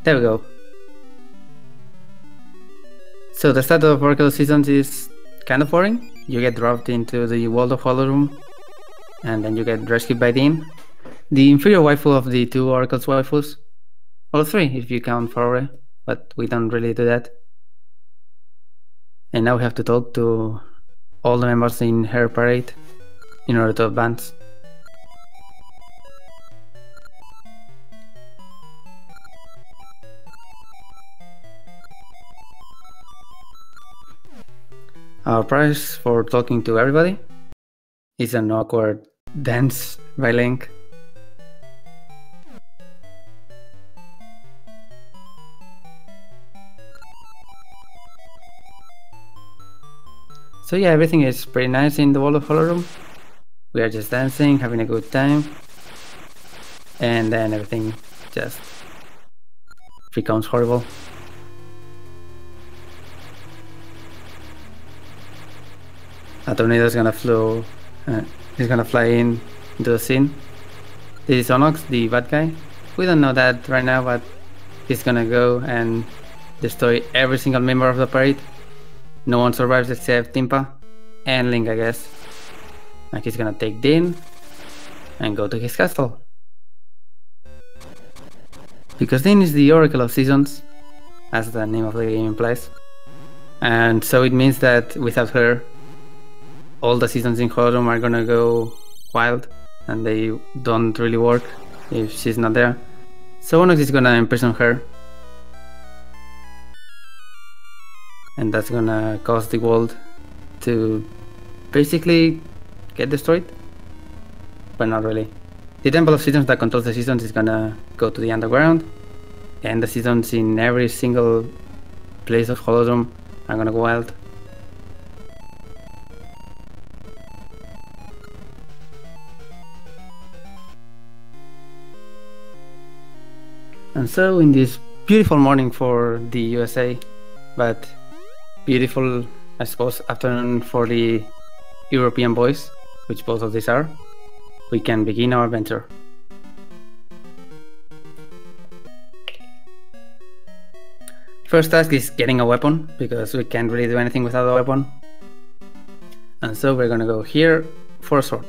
There we go. So the start of Oracle Seasons is kind of boring. You get dropped into the World of Hollow Room, and then you get rescued by Dean, the inferior waifu of the two Oracle's waifus. Or three, if you count Faroe, but we don't really do that. And now we have to talk to all the members in her parade in order to advance. Our prize for talking to everybody is an awkward dance by Link. So yeah, everything is pretty nice in the World of Hollow Room. We are just dancing, having a good time, and then everything just becomes horrible. A tornado is gonna fly in into the scene. This is Onox, the bad guy. We don't know that right now, but he's gonna go and destroy every single member of the parade. No one survives except Timpa and Link, I guess. And he's gonna take Din and go to his castle. Because Din is the Oracle of Seasons, as the name of the game implies. And so it means that without her, all the seasons in Hollow Room are gonna go wild, and they don't really work if she's not there. So Onox is gonna imprison her, and that's gonna cause the world to basically get destroyed, but not really. The Temple of Seasons that controls the seasons is gonna go to the underground, and the seasons in every single place of Hollow Room are gonna go wild. And so in this beautiful morning for the USA, but beautiful, I suppose, afternoon for the European boys, which both of these are, we can begin our adventure. First task is getting a weapon, because we can't really do anything without a weapon. And so we're gonna go here for a sword.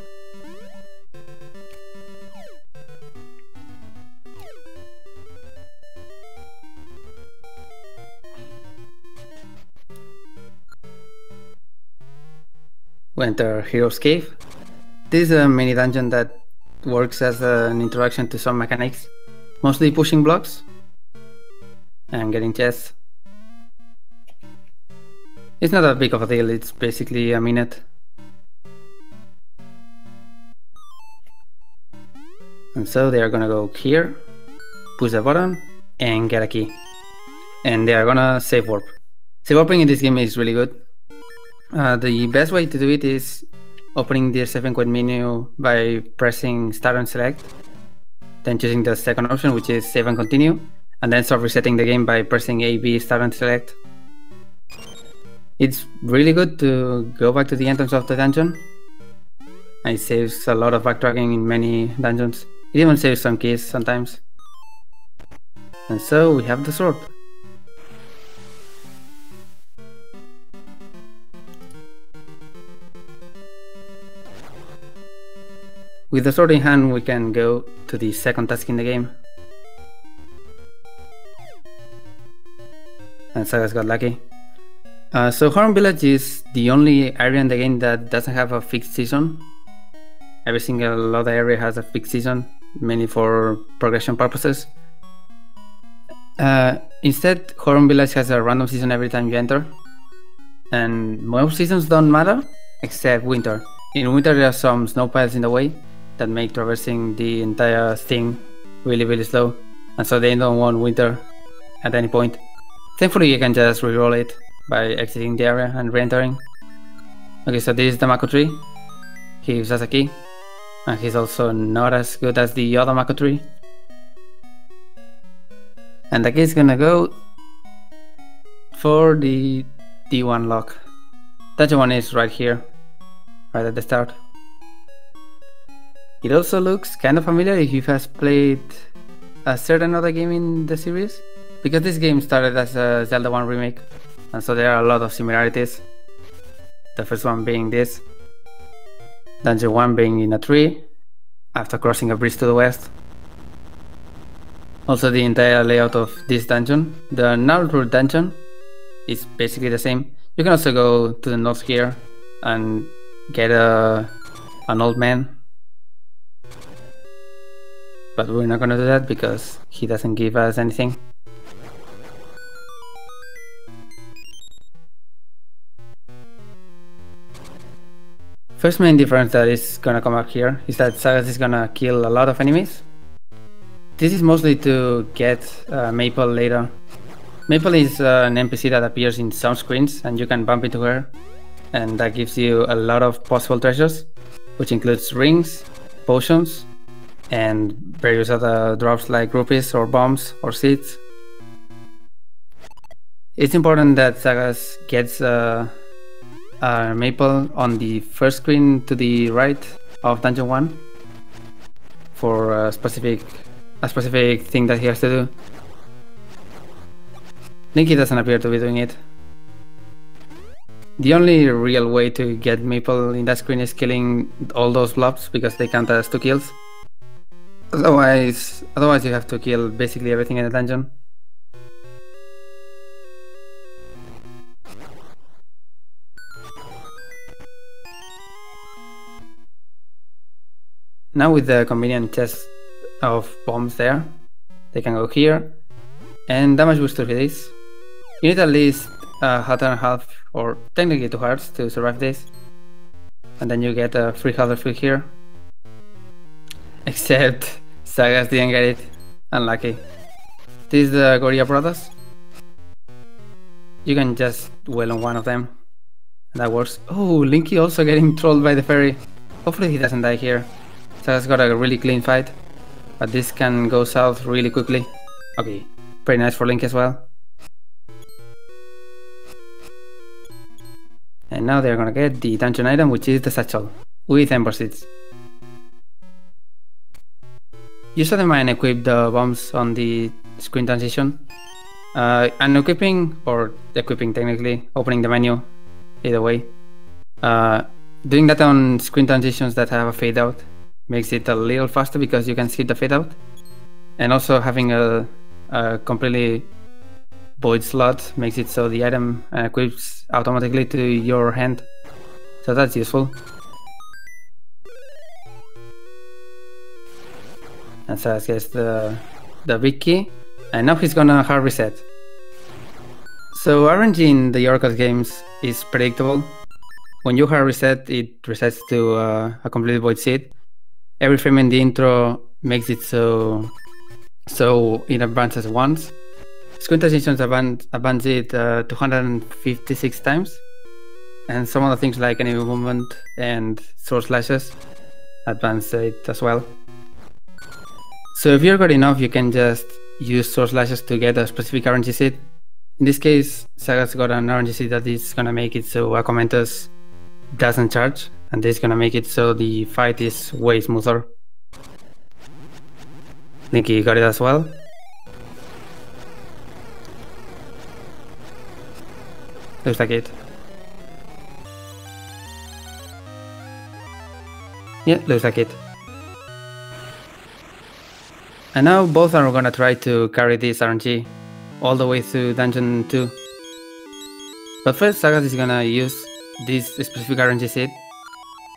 We enter Hero's Cave. This is a mini dungeon that works as an introduction to some mechanics, mostly pushing blocks and getting chests. It's not that big of a deal, it's basically a minute. And so they are gonna go here, push a button, and get a key. And they are gonna save warp. Save warping in this game is really good. The best way to do it is opening the 7-quad menu by pressing start and select, then choosing the second option, which is save and continue, and then start resetting the game by pressing A, B, start and select. It's really good to go back to the entrance of the dungeon. It saves a lot of backtracking in many dungeons. It even saves some keys sometimes. And so we have the sword. With the sword in hand, we can go to the second task in the game. And Sagaz got lucky. So Horn Village is the only area in the game that doesn't have a fixed season. Every single other area has a fixed season, mainly for progression purposes. Instead, Horn Village has a random season every time you enter. And most seasons don't matter, except winter. In winter there are some snow piles in the way that make traversing the entire thing really slow, and so they don't want winter at any point. Thankfully you can just reroll it by exiting the area and re-entering. Okay, so this is the Mako tree. He gives us a key, and he's also not as good as the other Mako tree. And the key is gonna go for the D1 lock. Dungeon 1 is right here, right at the start. It also looks kind of familiar if you have played a certain other game in the series. Because this game started as a Zelda 1 remake, and so there are a lot of similarities. The first one being this. Dungeon 1 being in a tree, after crossing a bridge to the west. Also the entire layout of this dungeon. The Naruto dungeon is basically the same. You can also go to the north here and get an old man. But we're not gonna do that because he doesn't give us anything. First main difference that is gonna come up here is that Sagaz is gonna kill a lot of enemies. This is mostly to get Maple later. Maple is an NPC that appears in some screens and you can bump into her, and that gives you a lot of possible treasures, which includes rings, potions, and various other drops like rupees or bombs or seeds. It's important that Sagaz gets Maple on the first screen to the right of Dungeon 1 for a specific thing that he has to do. Linky doesn't appear to be doing it. The only real way to get Maple in that screen is killing all those blobs because they count as 2 kills. Otherwise you have to kill basically everything in the dungeon. Now with the convenient chest of bombs there, they can go here, and damage booster for this. You need at least a heart and a half, or technically 2 hearts to survive this, and then you get a free health refill here. Except Sagaz didn't get it, unlucky. This is the Gorilla Brothers. You can just wail on one of them, and that works. Oh, Linky also getting trolled by the fairy. Hopefully he doesn't die here. Sagaz got a really clean fight, but this can go south really quickly. Okay, pretty nice for Link as well. And now they're gonna get the dungeon item, which is the satchel with ember seeds. Use the mine equip the bombs on the screen transition. Unequipping or equipping technically, opening the menu, either way. Doing that on screen transitions that have a fade out makes it a little faster because you can skip the fade out. And also having a completely void slot makes it so the item equips automatically to your hand. So that's useful. And so I guess the big key. And now he's gonna hard reset. So RNG in the Yorkos games is predictable. When you hard reset, it resets to a complete void seed. Every frame in the intro makes it so it advances once. Screen transitions advance it 256 times, and some other things like enemy movement and sword slashes advance it as well. So if you're good enough, you can just use sword slashes to get a specific RNG seed. In this case, Sagaz got an RNG seed that is gonna make it so Aquamentus doesn't charge, and this is gonna make it so the fight is way smoother. Linky got it as well. Looks like it. Yeah, looks like it. And now both are gonna try to carry this RNG all the way through Dungeon 2. But first, Sagaz is gonna use this specific RNG seed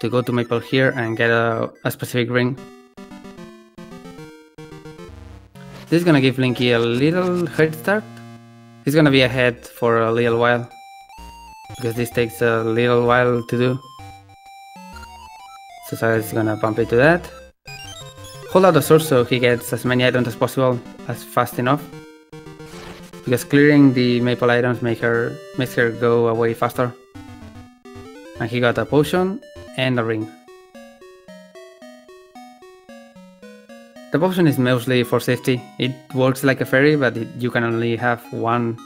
to go to Maple here and get a specific ring. This is gonna give Linky a little head start. He's gonna be ahead for a little while, because this takes a little while to do. So Sagaz is gonna bump into that. Hold out the sword so he gets as many items as possible as fast enough, because clearing the Maple items makes her go away faster. And he got a potion and a ring. The potion is mostly for safety. It works like a fairy, but you can only have one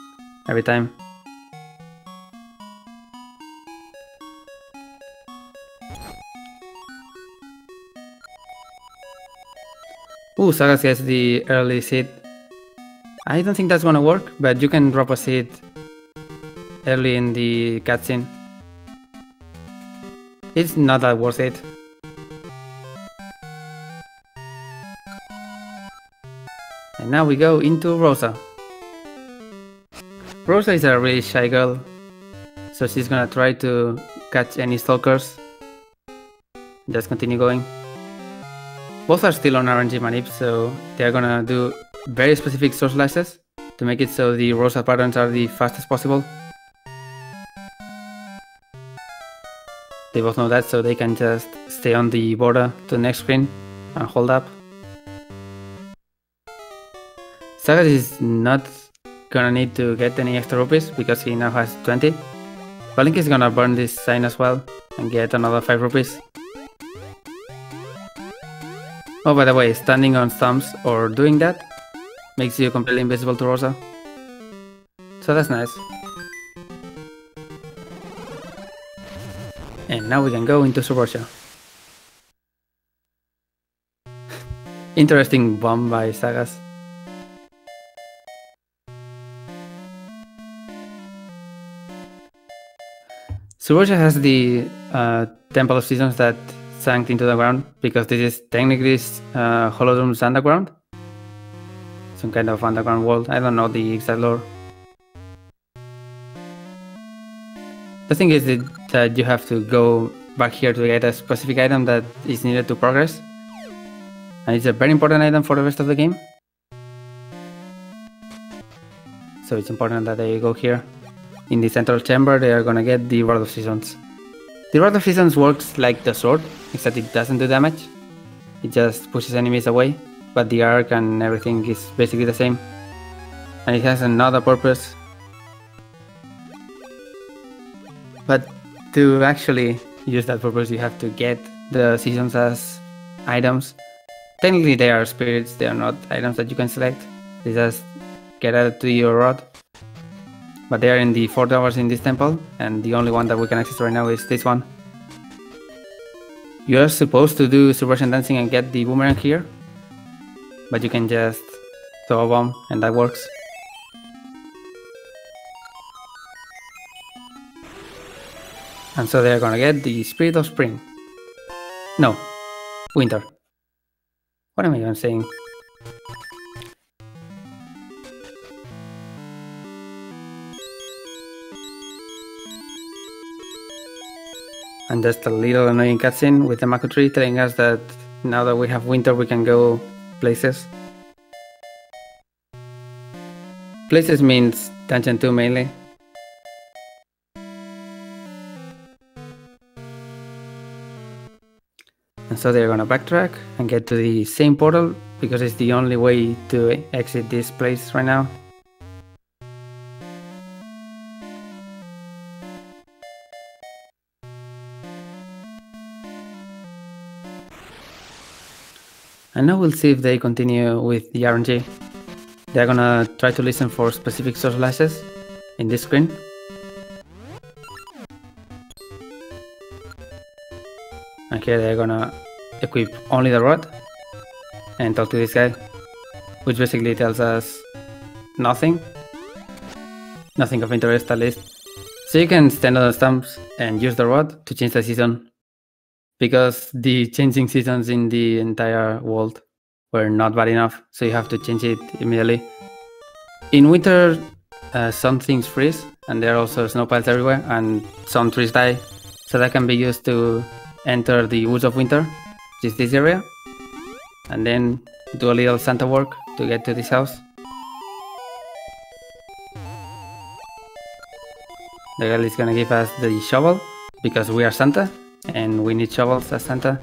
every time. Ooh, Sagaz gets the early seed. I don't think that's gonna work, but you can drop a seed early in the cutscene. It's not that worth it. And now we go into Rosa. Rosa is a really shy girl, so she's gonna try to catch any stalkers. Just continue going. Both are still on RNG manip, so they're gonna do very specific source slices to make it so the Rosa patterns are the fastest possible. They both know that, so they can just stay on the border to the next screen and hold up. Sagaz is not gonna need to get any extra rupees because he now has 20. But Link is gonna burn this sign as well and get another 5 rupees. Oh, by the way, standing on stumps or doing that makes you completely invisible to Rosa. So that's nice. And now we can go into Subursha. Interesting bomb by Sagaz. Subursha has the Temple of Seasons that sank into the ground because this is technically Holodrom's underground. Some kind of underground world. I don't know the exact lore. The thing is that you have to go back here to get a specific item that is needed to progress. And it's a very important item for the rest of the game. So it's important that they go here. In the central chamber, they are gonna get the Rod of Seasons. The Rod of Seasons works like the sword, except it doesn't do damage. It just pushes enemies away, but the arc and everything is basically the same. And it has another purpose. But to actually use that purpose, you have to get the seasons as items. Technically they are spirits, they are not items that you can select. They just get added to your rod. But they are in the 4 towers in this temple, and the only one that we can access right now is this one. You are supposed to do Subversion Dancing and get the boomerang here, but you can just throw a bomb and that works. And so they are gonna get the Spirit of Spring. No, Winter. What am I even saying? And just a little annoying cutscene with the Mako tree telling us that now that we have winter we can go places. Places means Dungeon 2 mainly. And so they're gonna backtrack and get to the same portal because it's the only way to exit this place right now. And now we'll see if they continue with the RNG. They're gonna try to listen for specific source slices in this screen. And here they're gonna equip only the rod and talk to this guy, which basically tells us nothing. Nothing of interest at least. So you can stand on the stumps and use the rod to change the season, because the changing seasons in the entire world were not bad enough, so you have to change it immediately. In winter, some things freeze, and there are also snow piles everywhere, and some trees die, so that can be used to enter the Woods of Winter, which is this area, and then do a little Santa work to get to this house. The girl is gonna give us the shovel, because we are Santa, and we need shovels as Santa.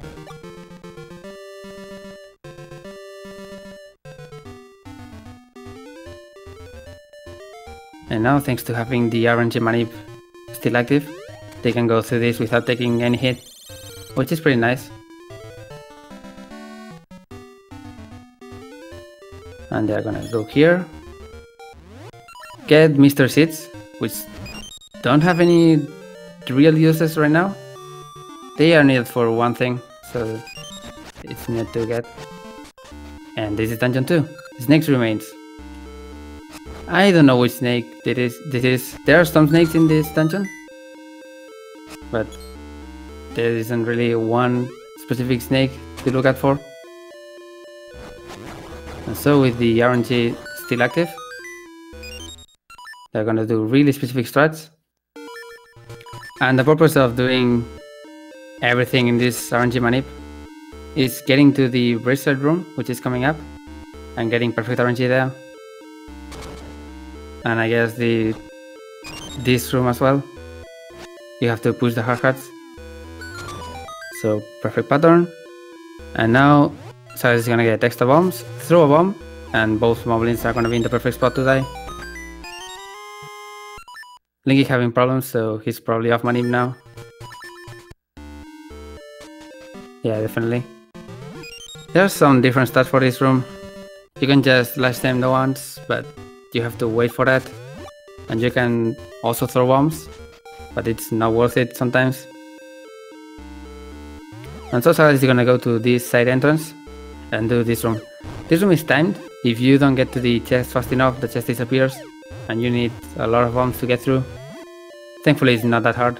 And now, thanks to having the RNG manip still active, they can go through this without taking any hit, which is pretty nice. And they're gonna go here, get Mr. Seeds, which don't have any real uses right now. They are needed for one thing, so it's needed to get. And this is Dungeon 2, Snakes Remains. I don't know which snake this is. There are some snakes in this dungeon, but there isn't really one specific snake to look out for. And so with the RNG still active, they're gonna do really specific strats. And the purpose of doing everything in this RNG manip is getting to the bracelet room, which is coming up, and getting perfect RNG there. And I guess this room as well. You have to push the hard cards. So perfect pattern. And now Sagaz is gonna get extra bombs, throw a bomb, and both moblins are gonna be in the perfect spot to die. Linky having problems, so he's probably off manip now. Yeah, definitely. There's some different stats for this room. You can just slash them the once, but you have to wait for that. And you can also throw bombs, but it's not worth it sometimes. And so Sagaz is gonna go to this side entrance and do this room. This room is timed. If you don't get to the chest fast enough, the chest disappears and you need a lot of bombs to get through. Thankfully it's not that hard.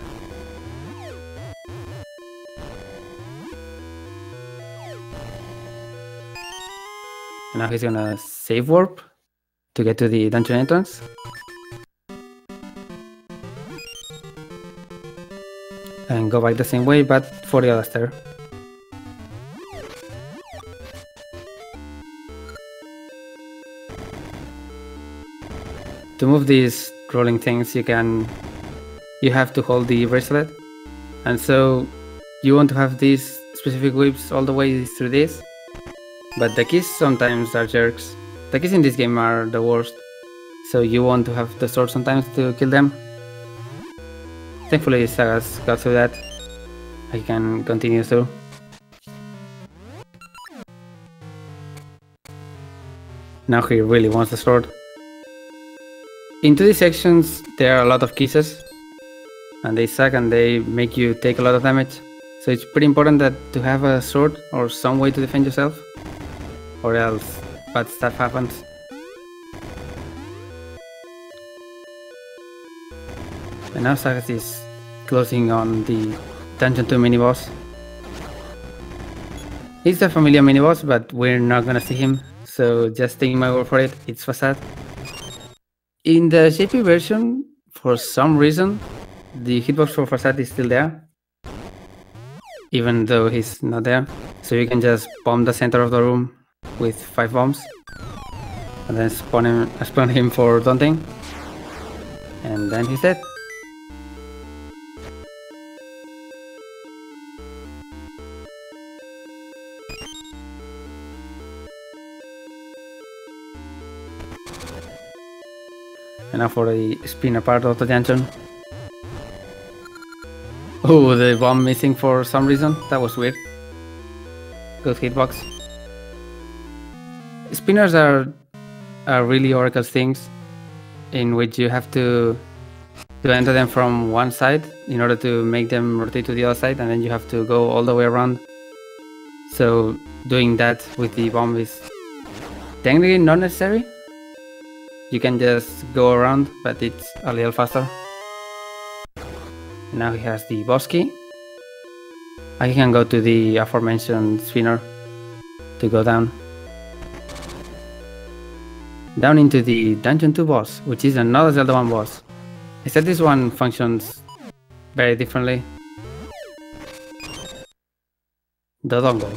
And now he's gonna save warp to get to the dungeon entrance. And go back the same way, but for the other stair. To move these rolling things, you have to hold the bracelet. And so you want to have these specific whips all the way through this. But the keys sometimes are jerks. The keys in this game are the worst. So you want to have the sword sometimes to kill them. Thankfully Sagaz got through that. I can continue through. Now he really wants the sword. Into these sections there are a lot of kisses. And they suck and they make you take a lot of damage. So it's pretty important that to have a sword or some way to defend yourself. Or else bad stuff happens. And now Sagaz is closing on the Dungeon 2 mini-boss. He's a familiar mini-boss, but we're not gonna see him, so just taking my word for it, it's Facade. In the JP version, for some reason, the hitbox for Facade is still there, even though he's not there. So you can just bomb the center of the room with 5 bombs, and then spawn him for daunting, and then he's dead. And now for the spinner part of the dungeon. Oh, the bomb missing for some reason. That was weird. Good hitbox. Spinners are really Oracle things in which you have to enter them from one side in order to make them rotate to the other side, and then you have to go all the way around. So doing that with the bomb is technically not necessary. You can just go around, but it's a little faster. Now he has the boss key. I can go to the aforementioned spinner to go down. Down into the Dungeon 2 boss, which is another Zelda 1 boss. Except this one functions very differently. The dongle.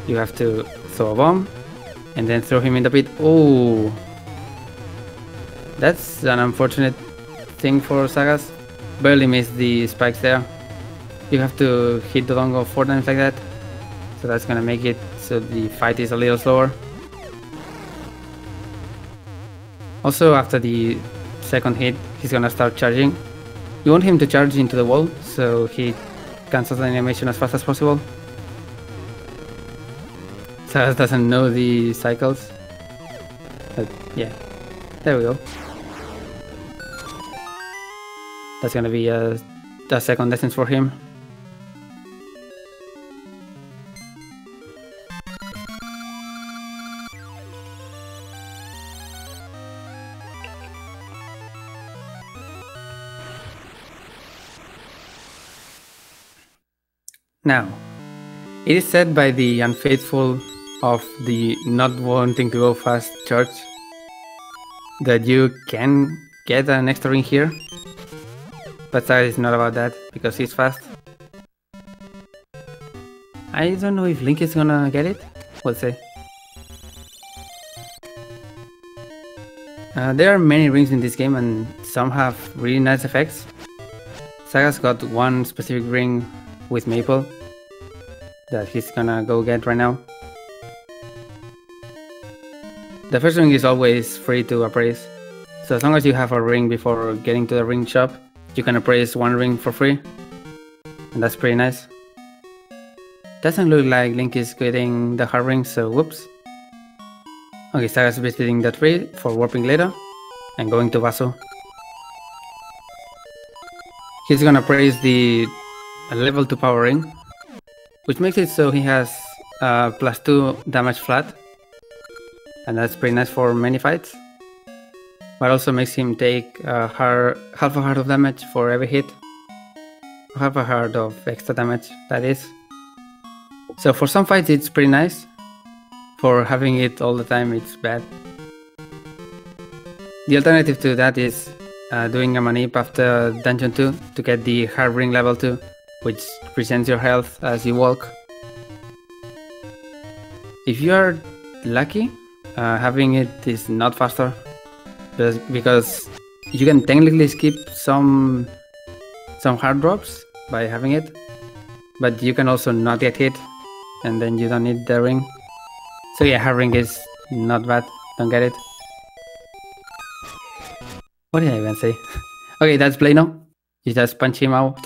You have to throw a bomb and then throw him in the pit. Oh, that's an unfortunate thing for Sagaz. Barely missed the spikes there. You have to hit the dongle 4 times like that, so that's gonna make it so the fight is a little slower. Also, after the second hit, he's gonna start charging. You want him to charge into the wall, so he cancels the animation as fast as possible. Sagaz doesn't know the cycles, but yeah, there we go. That's gonna be a second distance for him. Now, it is said by the unfaithful of the not wanting to go fast church that you can get an extra ring here, but Sagaz is not about that because he's fast. I don't know if Link is gonna get it. We'll see. There are many rings in this game and some have really nice effects. Sagaz got one specific ring with Maple that he's gonna go get right now. The first ring is always free to appraise, so as long as you have a ring before getting to the ring shop, you can appraise one ring for free, and that's pretty nice. Doesn't look like Link is getting the hard ring, so whoops. Okay, Sagaz is visiting the tree for warping later, and going to Vaso. He's gonna praise the level 2 power ring, which makes it so he has +2 damage flat, and that's pretty nice for many fights, but also makes him take half a heart of damage for every hit, half a heart of extra damage, that is. So for some fights it's pretty nice, for having it all the time it's bad. The alternative to that is doing a manip after Dungeon 2 to get the hard ring level 2, which presents your health as you walk. If you are lucky, having it is not faster, because you can technically skip some hard drops by having it, but you can also not get hit, and then you don't need the ring. So yeah, hard ring is not bad, don't get it. What did I even say? Okay, that's Plano. You just punch him out,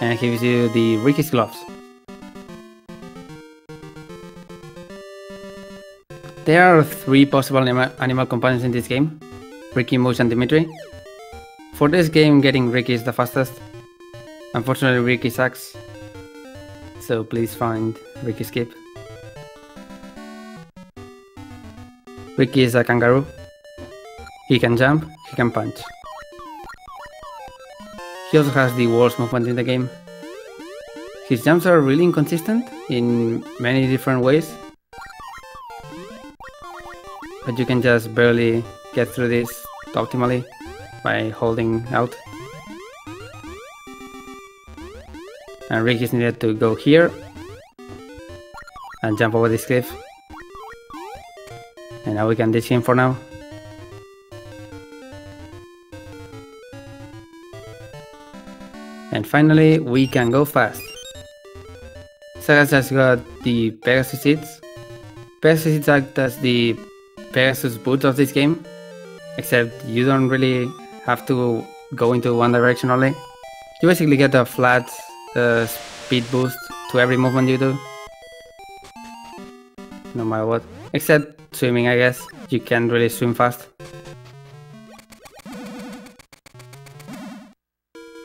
and he gives you the Ricky's gloves. There are 3 possible animal companions in this game: Ricky, Moose, and Dimitri. For this game, getting Ricky is the fastest. Unfortunately, Ricky sucks, so please find Ricky skip. Ricky is a kangaroo. He can jump, he can punch. He also has the worst movement in the game. His jumps are really inconsistent in many different ways, but you can just barely get through this optimally by holding out. And Rick is needed to go here and jump over this cliff. And now we can ditch him for now. And finally, we can go fast. Sagaz just got the Pegasus seeds. Pegasus seeds act as the Pegasus boots of this game, except you don't really have to go into one direction only. You basically get a flat speed boost to every movement you do, no matter what. Except swimming, I guess. You can't really swim fast.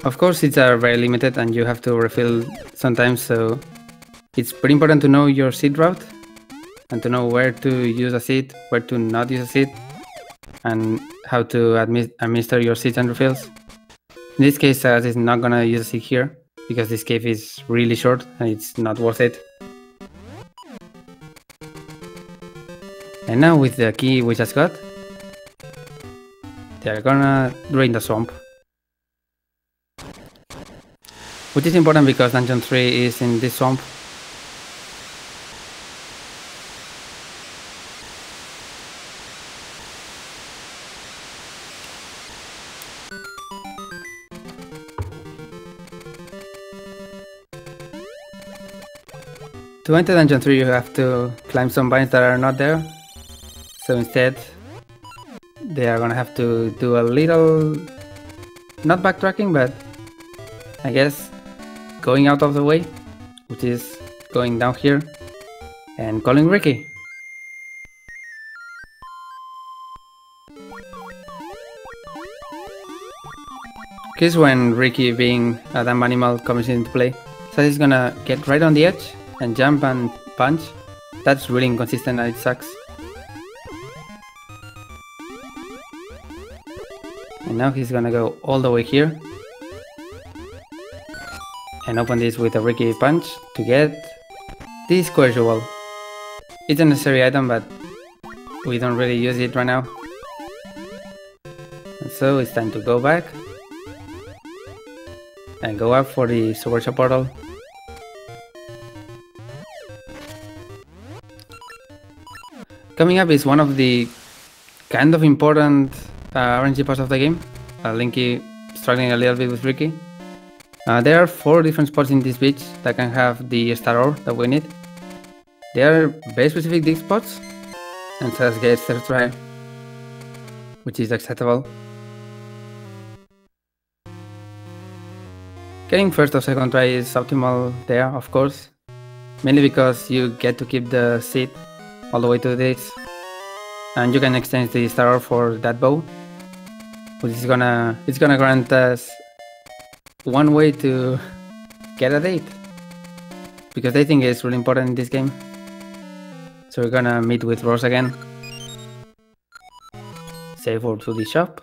Of course, seeds are very limited and you have to refill sometimes, so it's pretty important to know your seed route and to know where to use a seed, where to not use a seed, and how to administer your seeds and refills. In this case, Sagaz is not gonna use a seed here because this cave is really short and it's not worth it. And now with the key we just got, they're gonna drain the swamp. Which is important because Dungeon 3 is in this swamp. To enter Dungeon 3 you have to climb some vines that are not there. So instead, they are gonna have to do a little, not backtracking, but I guess going out of the way, which is going down here and calling Ricky. Here's when Ricky, being a dumb animal, comes into play. So he's gonna get right on the edge and jump and punch. That's really inconsistent and it sucks. And now he's gonna go all the way here and open this with a Ricky punch to get this square jewel. It's a necessary item, but we don't really use it right now. And so it's time to go back and go up for the Superstar portal. Coming up is one of the kind of important RNG parts of the game. Linky struggling a little bit with Ricky. There are 4 different spots in this beach that can have the star ore that we need. They are very specific dig spots, and Sagaz gets third try, which is acceptable. Getting first or second try is optimal there, of course, mainly because you get to keep the seed all the way to this, and you can exchange the star ore for that bow, which is gonna grant us one way to get a date, because dating is really important in this game. So we're gonna meet with Rose again, save her to the shop,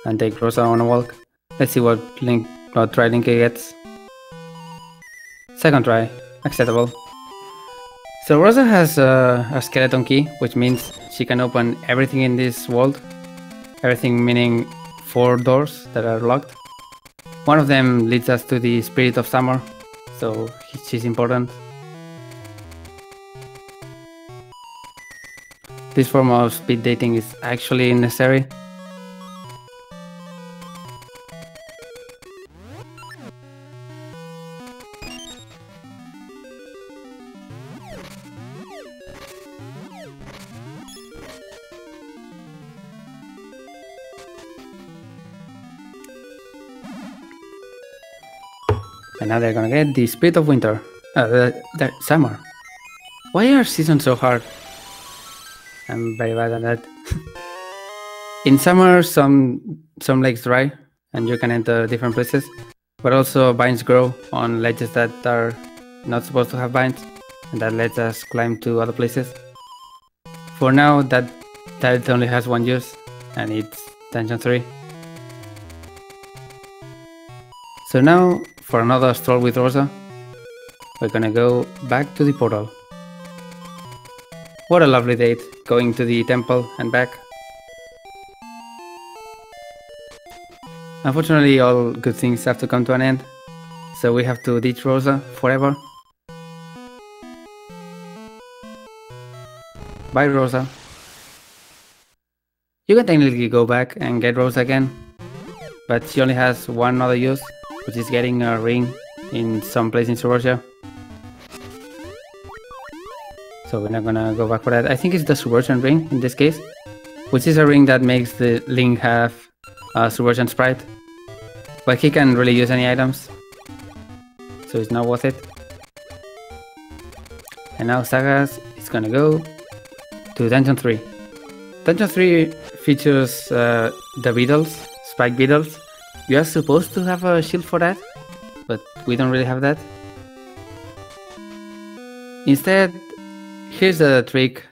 and take Rosa on a walk. Let's see what try Linky gets. Second try, acceptable. So Rosa has a skeleton key, which means she can open everything in this world. Everything meaning 4 doors that are locked. One of them leads us to the Spirit of Summer, so she's important. This form of speed dating is actually necessary. And now they're gonna get the Spirit of Winter. The Summer. Why are seasons so hard? I'm very bad at that. In summer, some lakes dry, and you can enter different places. But also vines grow on ledges that are not supposed to have vines, and that lets us climb to other places. For now, that only has one use, and it's Dungeon 3. So now, for another stroll with Rosa, we're gonna go back to the portal. What a lovely date, going to the temple and back. Unfortunately, all good things have to come to an end, so we have to ditch Rosa forever. Bye, Rosa. You can technically go back and get Rosa again, but she only has one other use, which is getting a ring in some place in Subversion. So we're not gonna go back for that. I think it's the Subversion ring in this case, which is a ring that makes the Link have a Subversion sprite, but he can really use any items, so it's not worth it. And now Sagaz is gonna go to Dungeon 3. Dungeon 3 features the beetles, spike beetles. You are supposed to have a shield for that, but we don't really have that. Instead, here's a trick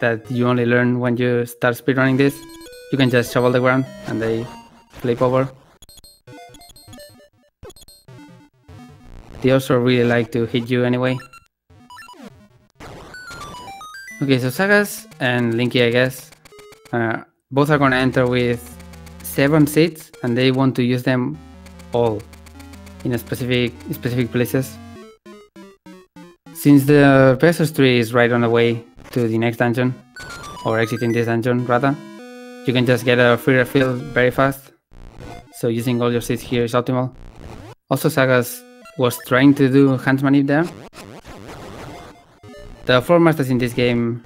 that you only learn when you start speedrunning this. You can just shovel the ground and they flip over. They also really like to hit you anyway. Okay, so Sagaz and Linky, I guess, both are gonna enter with 7 seeds, and they want to use them all in a specific places. Since the Pegasus tree is right on the way to the next dungeon, or exiting this dungeon rather, you can just get a free refill very fast, so using all your seeds here is optimal. Also, Sagaz was trying to do Hans Manip there. The floor masters in this game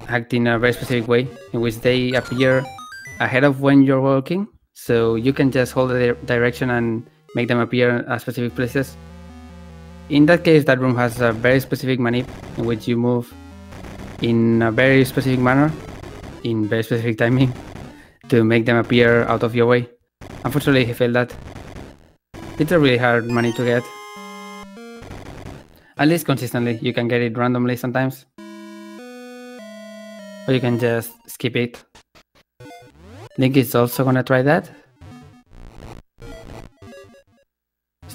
act in a very specific way, in which they appear ahead of when you're walking, so you can just hold the direction and make them appear at specific places. In that case, that room has a very specific manip in which you move in a very specific manner, in very specific timing, to make them appear out of your way. Unfortunately, he failed that. It's a really hard manip to get. At least consistently, you can get it randomly sometimes. Or you can just skip it. Link is also gonna try that.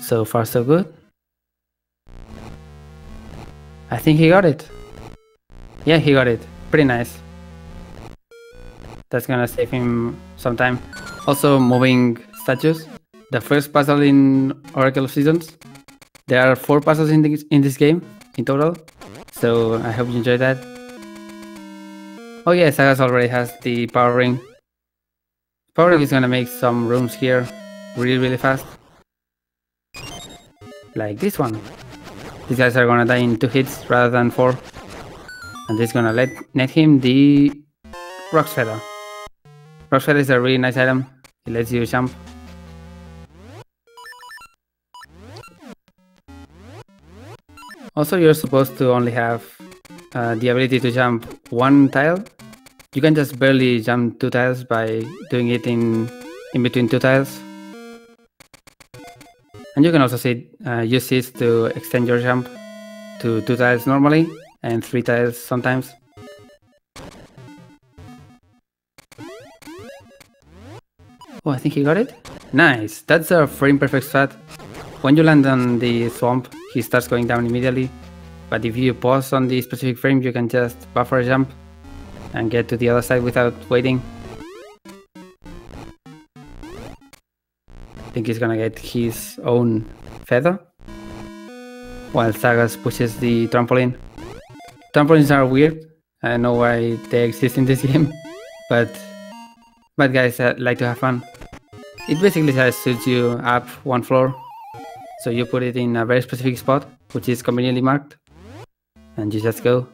So far so good. I think he got it. Yeah, he got it. Pretty nice. That's gonna save him some time. Also, moving statues. The first puzzle in Oracle of Seasons. There are 4 puzzles in this game in total. So I hope you enjoyed that. Oh yeah, Sagaz already has the power ring. Power ring is gonna make some rooms here really fast. Like this one. These guys are gonna die in 2 hits rather than 4. And this is gonna net him the Rock's Feather. Rock's Feather is a really nice item. It lets you jump. Also, you're supposed to only have the ability to jump 1 tile. You can just barely jump 2 tiles by doing it in between 2 tiles. And you can also use this to extend your jump to 2 tiles normally and 3 tiles sometimes. Oh, I think he got it. Nice! That's a frame perfect strat. When you land on the swamp, he starts going down immediately. But if you pause on the specific frame, you can just buffer a jump and get to the other side without waiting. I think he's gonna get his own feather while Sagaz pushes the trampoline. Trampolines are weird. I don't know why they exist in this game, but guys like to have fun. It basically just suits you up 1 floor, so you put it in a very specific spot, which is conveniently marked, and you just go.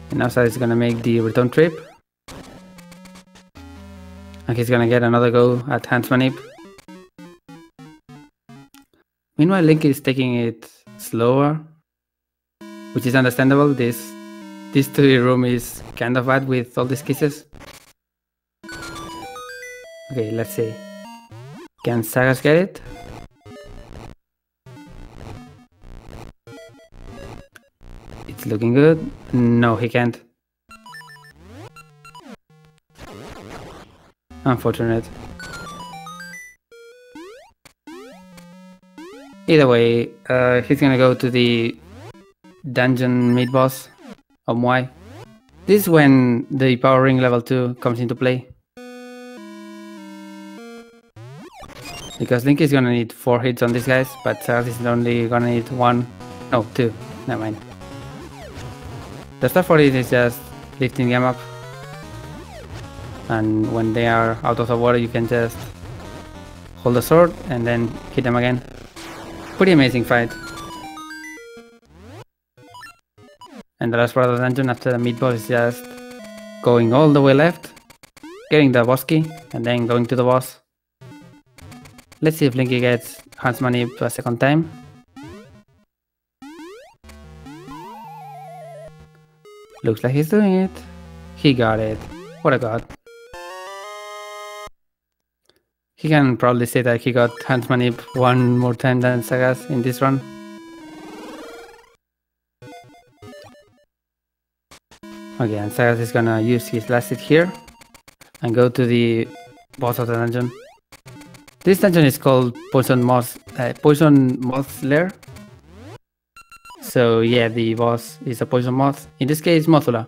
And now Sagaz is gonna make the return trip. And he's gonna get another go at Hans Manip. Meanwhile, Link is taking it slower, which is understandable. This 2D room is kind of bad with all these kisses. Okay, let's see. Can Sagaz get it? It's looking good. No, he can't. Unfortunate. Either way, he's gonna go to the dungeon mid-boss of Moai. This is when the power ring level 2 comes into play. Because Link is gonna need 4 hits on these guys, but Sagaz is only gonna need 1. No, 2. Never mind. The start for it is just lifting them up. And when they are out of the water, you can just hold the sword and then hit them again. Pretty amazing fight. And the last part of the dungeon after the mid-boss is just going all the way left, getting the boss key, and then going to the boss. Let's see if Linky gets Hans Manip a second time. Looks like he's doing it. He got it. What a god. He can probably say that he got Hans Manip 1 more time than Sagaz in this run. Okay, and Sagaz is gonna use his last hit here and go to the boss of the dungeon. This dungeon is called Poison Moth's Lair. So yeah, the boss is a poison moth. In this case, Mothula.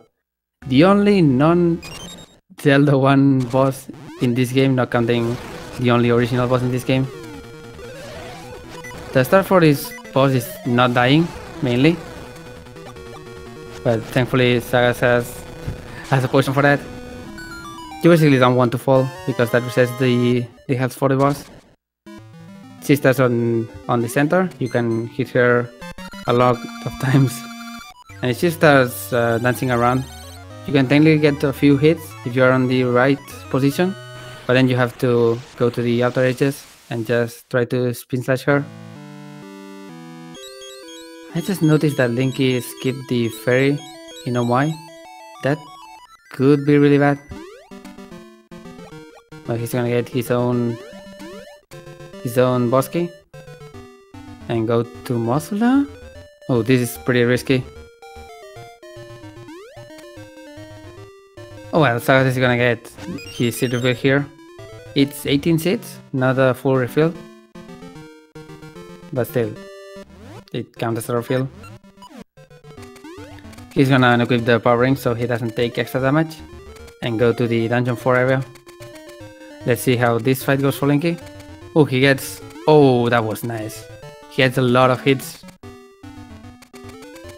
The only non-Zelda 1 boss in this game, not counting the only original boss in this game. The start for this boss is not dying, mainly. But thankfully Sagaz has a potion for that. You basically don't want to fall, because that resets the health for the boss. She starts on the center, you can hit her a lot of times. And she starts dancing around. You can technically get a few hits if you're on the right position, but then you have to go to the outer edges and just try to spin slash her. I just noticed that Linky skipped the ferry in Omai. That could be really bad. But he's gonna get his own boss key and go to Mothula. Oh, this is pretty risky. Oh well, Sagaz is gonna get his City Reveal here. It's 18 seeds, not a full refill, but still, it counts as a refill. He's gonna equip the power ring so he doesn't take extra damage and go to the dungeon 4 area. Let's see how this fight goes for Linky. Oh, he gets... Oh, that was nice. He gets a lot of hits.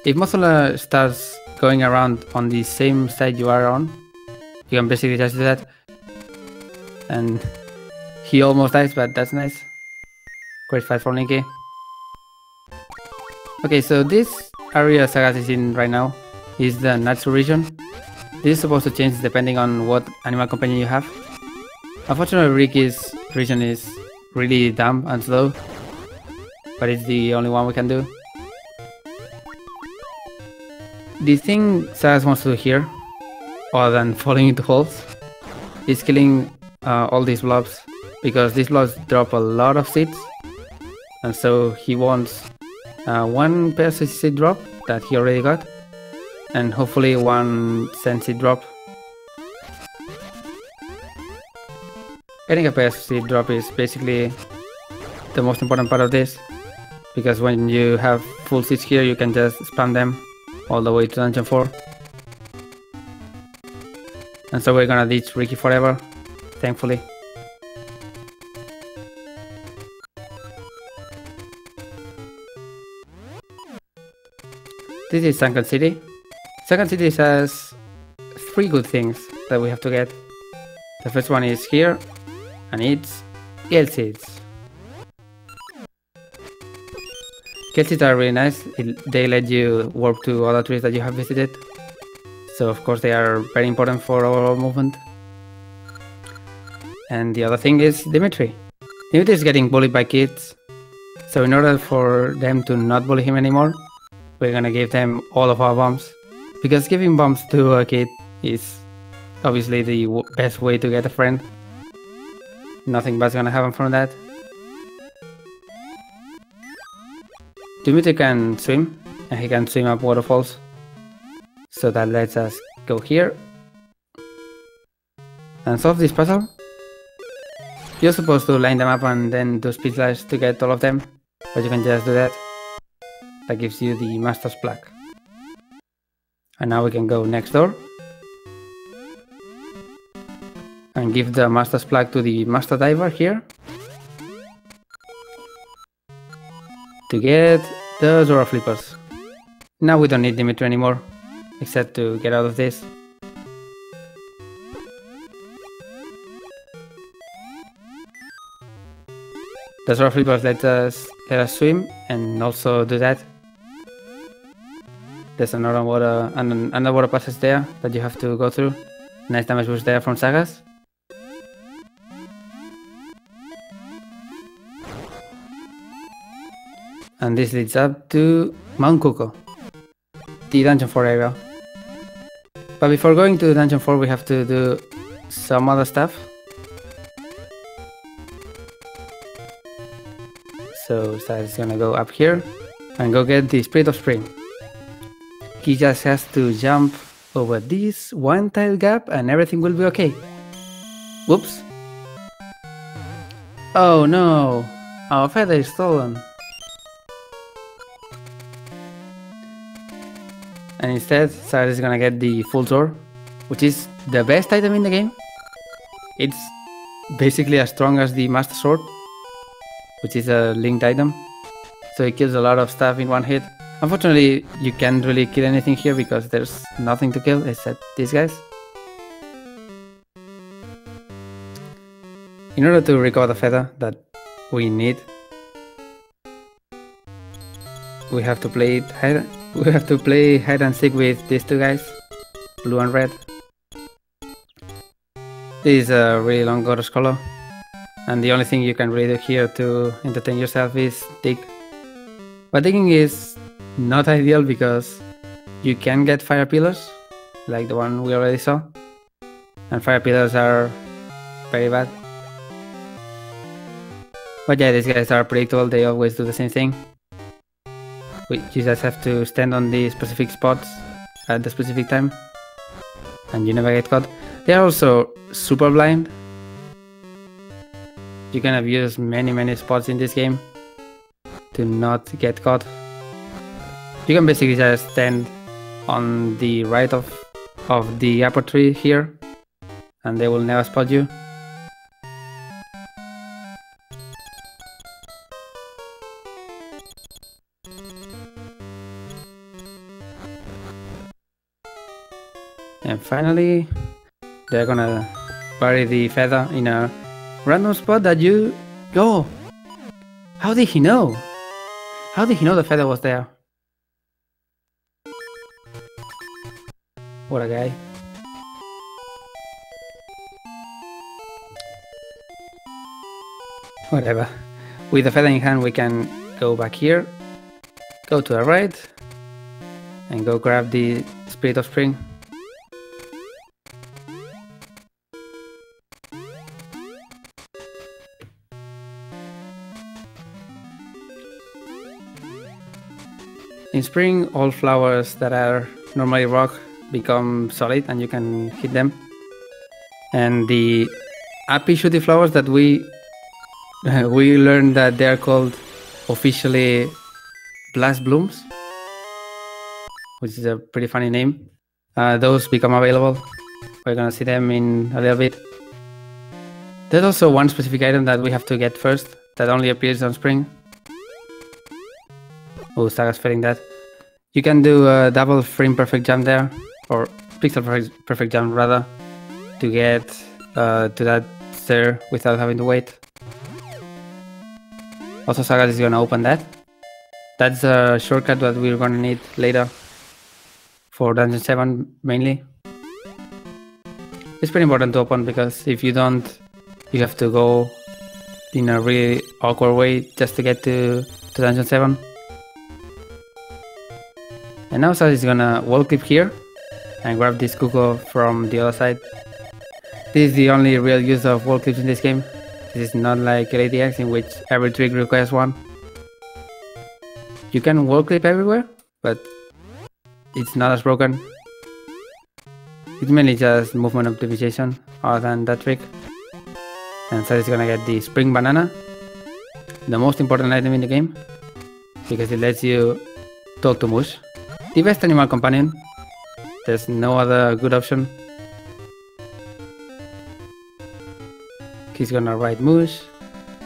If Mozola starts going around on the same side you are on, you can basically just do that. And he almost dies, but that's nice. Great fight from Linky. Okay, so this area Sagaz is in right now is the Natsu region. This is supposed to change depending on what animal companion you have. Unfortunately, Ricky's region is really dumb and slow, but it's the only one we can do. The thing Sagaz wants to do here, other than falling into holes, is killing all these blobs, because these blobs drop a lot of seeds, and so he wants one Pegasus seed drop that he already got, and hopefully one Sand seed drop. Getting a Pegasus seed drop is basically the most important part of this, because when you have full seeds here you can just spam them all the way to dungeon 4. And so we're gonna ditch Ricky forever, thankfully. This is Sunken City. Sunken City has 3 good things that we have to get. The first one is here, and it's Gale Seeds. Gale Seeds are really nice. They let you warp to other trees that you have visited. So of course they are very important for our movement. And the other thing is Dimitri. Dimitri is getting bullied by kids. So in order for them to not bully him anymore, we're gonna give them all of our bombs. Because giving bombs to a kid is obviously the best way to get a friend. Nothing bad's gonna happen from that. Dimitri can swim, and he can swim up waterfalls. So that lets us go here and solve this puzzle. You're supposed to line them up and then do speed slash to get all of them, but you can just do that. That gives you the Master's Plaque. And now we can go next door and give the Master's Plaque to the Master Diver here to get the Zora Flippers. Now we don't need Dimitri anymore, except to get out of this. The Zora Flippers let us swim and also do that. There's another underwater passage there that you have to go through. Nice damage boost there from Sagaz. And this leads up to Mount Kuko, the dungeon 4 area. But before going to dungeon 4 we have to do some other stuff. So Sagaz is gonna go up here and go get the Spirit of Spring. He just has to jump over this one tile gap and everything will be okay. Whoops. Oh no, our feather is stolen. And instead, Sagaz is gonna get the full sword, which is the best item in the game. It's basically as strong as the Master Sword, which is a linked item. So it kills a lot of stuff in one hit. Unfortunately, you can't really kill anything here because there's nothing to kill except these guys. In order to recover the feather that we need, we have to play hide and seek with these two guys, blue and red. This is a really long Goddess color, and the only thing you can really do here to entertain yourself is dig. But digging is not ideal because you can get fire pillars, like the one we already saw, and fire pillars are very bad. But yeah, these guys are predictable, they always do the same thing. You just have to stand on the specific spots at the specific time, and you never get caught. They are also super blind, You can abuse many spots in this game to not get caught. You can basically just stand on the right of the apple tree here, and they will never spot you. And finally, they're gonna bury the feather in a random spot that you go. How did he know? How did he know the feather was there? What a guy. Whatever. With the feather in hand, we can go back here, go to the right, and go grab the Spirit of Spring. In spring, all flowers that are normally rock become solid and you can hit them. And the happy shooty flowers that we learned that they are called officially blast blooms, which is a pretty funny name. Those become available. We're gonna see them in a little bit. There's also one specific item that we have to get first that only appears on spring. Oh, Sagaz failing that. You can do a double frame perfect jump there, or pixel perfect jump rather, to get to that stair without having to wait. Also, Sagaz is gonna open that. That's a shortcut that we're gonna need later for Dungeon 7 mainly. It's pretty important to open because if you don't, you have to go in a really awkward way just to get to Dungeon 7. And now Sagaz is gonna wall clip here and grab this cuckoo from the other side. This is the only real use of wall clips in this game. This is not like LADX in which every trick requires one. You can wall clip everywhere, but it's not as broken. It's mainly just movement optimization other than that trick. And Sagaz is gonna get the spring banana, the most important item in the game, because it lets you talk to Mush. The best animal companion. There's no other good option. He's gonna ride Mush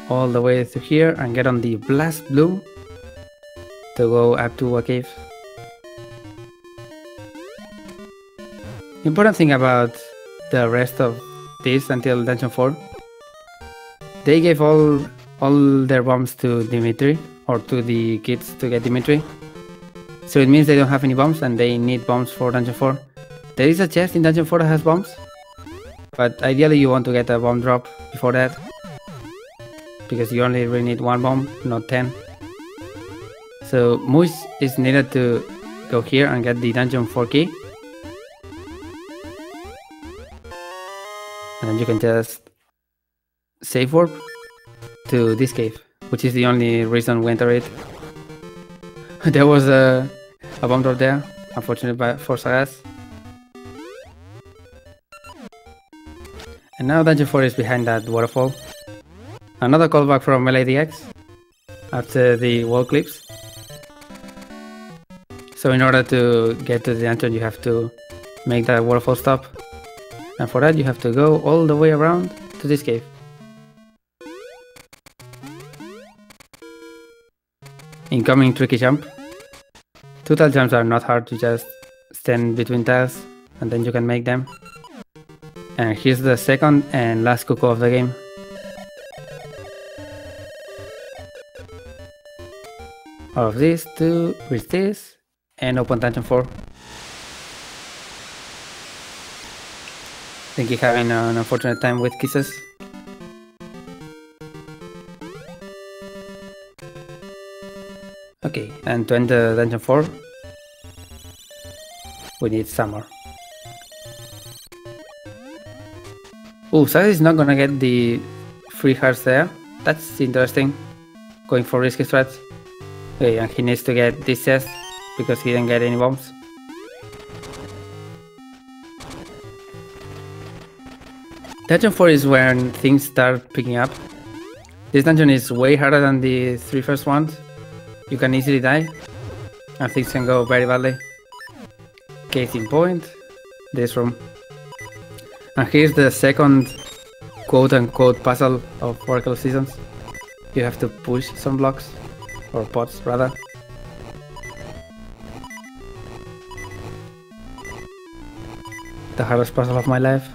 all the way through here and get on the blast bloom to go up to a cave. Important thing about the rest of this until Dungeon 4, they gave all their bombs to Dimitri, or to the kids to get Dimitri. So it means they don't have any bombs and they need bombs for Dungeon 4. There is a chest in Dungeon 4 that has bombs, but ideally you want to get a bomb drop before that, because you only really need one bomb, not 10. So Mush is needed to go here and get the Dungeon 4 key. And then you can just save warp to this cave, which is the only reason we enter it. There was a bomb drop there, unfortunately for Sagaz. And now Dungeon 4 is behind that waterfall. Another callback from LADX after the wall clips. So in order to get to the dungeon you have to make that waterfall stop. And for that you have to go all the way around to this cave. Incoming tricky jump. Two tile jumps are not hard, to just stand between tiles and then you can make them. And here's the second and last cuckoo of the game. All of this to reach this and open Dungeon 4. I think he's having an unfortunate time with kisses. Okay, and to enter Dungeon 4, we need Summer. Oh, Sagaz is not gonna get the free hearts there. That's interesting. Going for risky strats. Okay, and he needs to get this chest because he didn't get any bombs. Dungeon 4 is when things start picking up. This dungeon is way harder than the 3 first ones. You can easily die, and things can go very badly. Case in point, this room. And here's the second quote-unquote puzzle of Oracle Seasons. You have to push some blocks, or pots rather. The hardest puzzle of my life.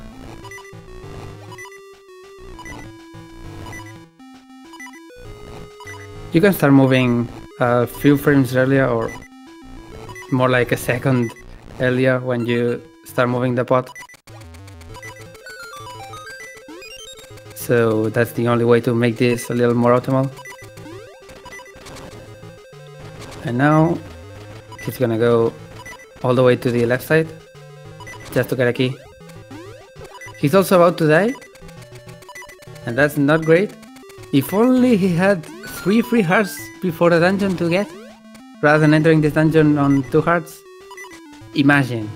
You can start moving a few frames earlier, or more like a second earlier when you start moving the pot. So that's the only way to make this a little more optimal. And now he's gonna go all the way to the left side just to get a key. He's also about to die, and that's not great. If only he had 3 free hearts before the dungeon to get, rather than entering this dungeon on 2 hearts. Imagine.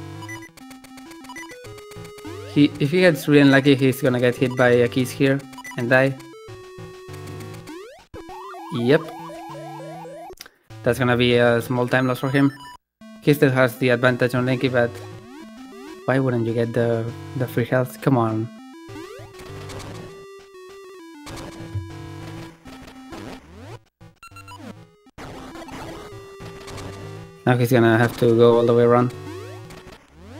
If he gets really unlucky, he's gonna get hit by a keys here and die. Yep. That's gonna be a small time loss for him. He still has the advantage on Linky, but why wouldn't you get the free health? Come on. Now he's gonna have to go all the way around.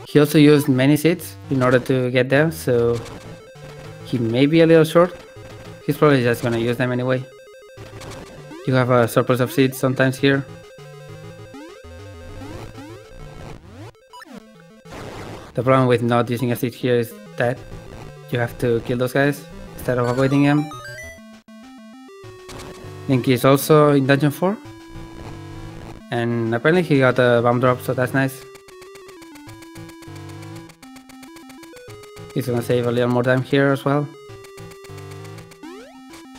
He also used many seeds in order to get there, so he may be a little short. He's probably just gonna use them anyway. You have a surplus of seeds sometimes here. The problem with not using a seed here is that you have to kill those guys instead of avoiding them. Linky is also in dungeon 4. And apparently he got a bomb drop, so that's nice. He's gonna save a little more time here as well.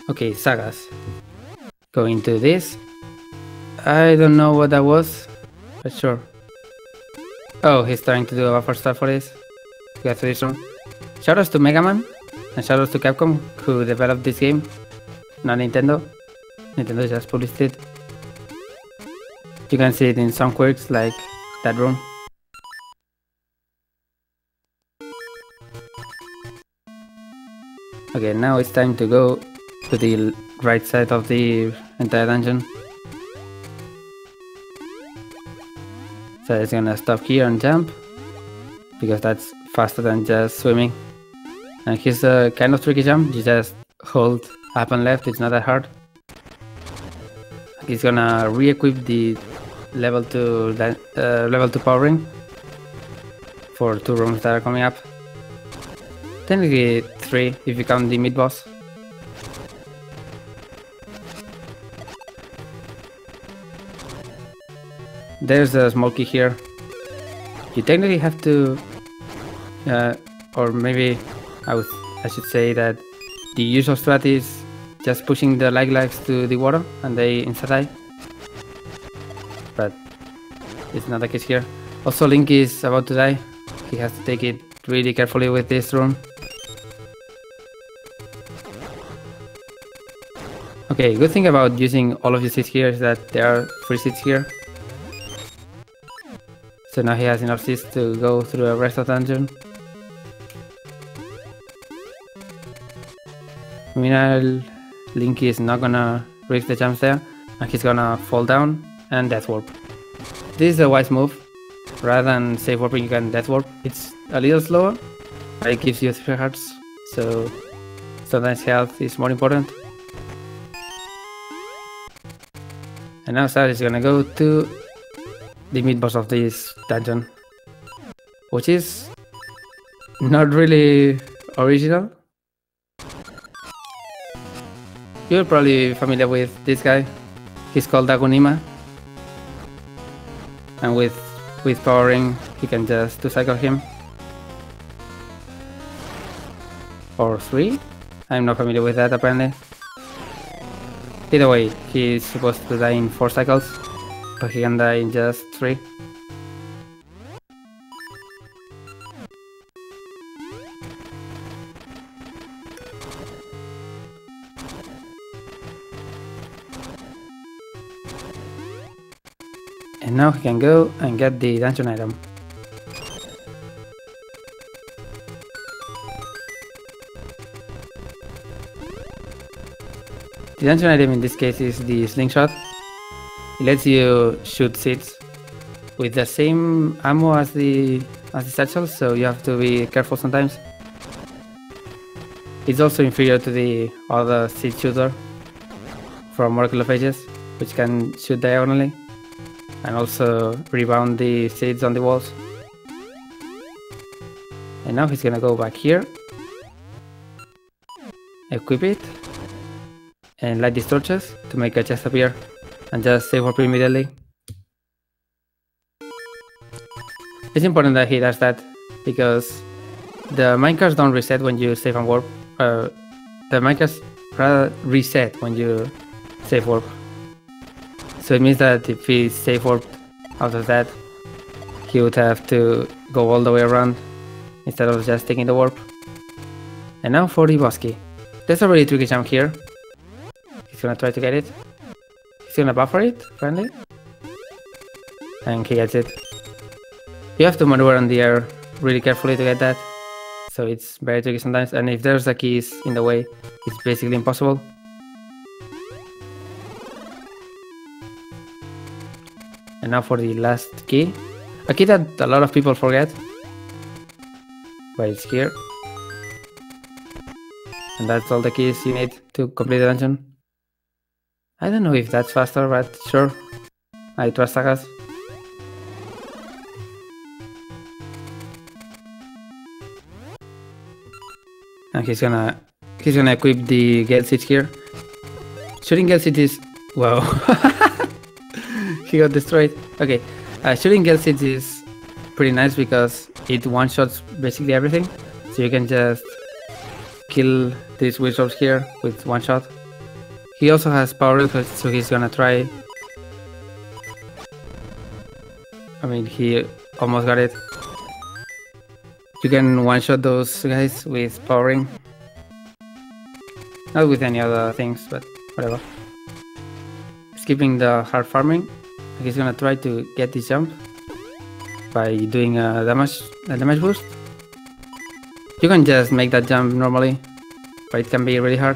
Okay, Sagaz. Going to this. I don't know what that was, but sure. Oh, he's trying to do a buffer stuff for this. We got this one. Shoutouts to Mega Man, and shoutouts to Capcom, who developed this game, not Nintendo. Nintendo just published it. You can see it in some quirks like that room. Okay, now it's time to go to the right side of the entire dungeon. So it's gonna stop here and jump, because that's faster than just swimming. And here's a kind of tricky jump. You just hold up and left, it's not that hard. He's gonna re-equip the level 2 power ring for 2 rooms that are coming up. Technically 3 if you count the mid boss. There's a small key here. You technically have to, or maybe I should say that the usual strat is just pushing the lights to the water and they insta die. But it's not the case here. Also, Link is about to die. He has to take it really carefully with this room. Okay, good thing about using all of the seeds here is that there are free seeds here. So now he has enough seeds to go through the rest of the dungeon. Meanwhile, Linky is not gonna risk the jumps there, and he's gonna fall down and death warp. This is a wise move. Rather than safe warping, you can death warp. It's a little slower, but it gives you 3 hearts, so sometimes health is more important. And now Sagaz is gonna go to the mid boss of this dungeon, which is not really original. You're probably familiar with this guy. He's called Dagunima, and with powering he can just 2-cycle him, or 3. I'm not familiar with that apparently. Either way, he's supposed to die in 4 cycles, but he can die in just 3. And now he can go and get the dungeon item. The dungeon item in this case is the slingshot. It lets you shoot seeds with the same ammo as the satchel, so you have to be careful sometimes. It's also inferior to the other seed shooter from Macrophages, which can shoot diagonally and also rebound the seeds on the walls. And now he's gonna go back here, equip it, and light these torches to make a chest appear and just save warp immediately. It's important that he does that because the minecarts don't reset when you save and warp. The minecarts rather reset when you save warp. So it means that if he save warped out of that, he would have to go all the way around instead of just taking the warp. And now for the boss key. There's a really tricky jump here. He's gonna try to get it. He's gonna buffer it, apparently. And he gets it. You have to maneuver on the air really carefully to get that. So it's very tricky sometimes, and if there's a keys in the way, it's basically impossible. And now for the last key. A key that a lot of people forget. But it's here. And that's all the keys you need to complete the dungeon. I don't know if that's faster, but sure. I trust Sagaz. And he's gonna equip the Gale Seeds here. Shooting Gale Seeds is... wow. He got destroyed. Okay, shooting Gale Seeds is pretty nice because it one-shots basically everything. So you can just kill these wizards here with one shot. He also has power, so he's gonna try... I mean, he almost got it. You can one-shot those guys with powering. Not with any other things, but whatever. Skipping the hard farming. He's gonna try to get this jump by doing a damage boost. You can just make that jump normally, but it can be really hard.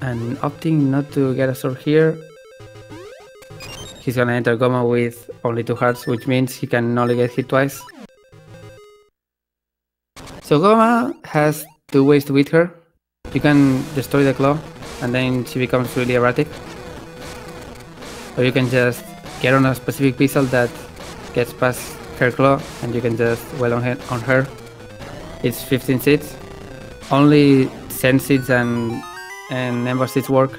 And opting not to get a sword here. He's gonna enter Goma with only 2 hearts, which means he can only get hit twice. So Goma has 2 ways to beat her. You can destroy the claw, and then she becomes really erratic. Or you can just get on a specific pixel that gets past her claw, and you can just wail on her. It's 15 seeds. Only Sand Seeds and Ember Seeds work,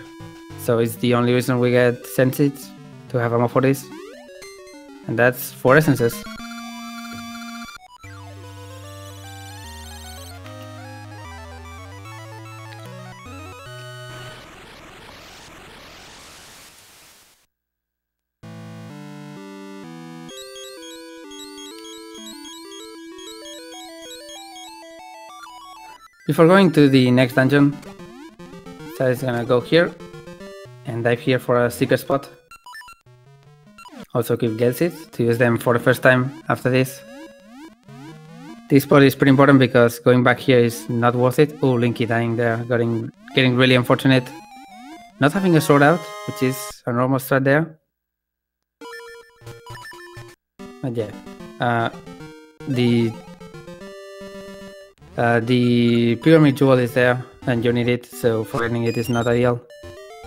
so it's the only reason we get Sand Seeds, to have ammo for this. And that's 4 essences. Before going to the next dungeon, Sagaz is gonna go here and dive here for a secret spot. Also keep Gale Seeds to use them for the first time after this. This spot is pretty important because going back here is not worth it. Oh, Linky dying there, getting really unfortunate. Not having a sword out, which is a normal strat there. But yeah, the pyramid jewel is there and you need it, so forgetting it is not ideal.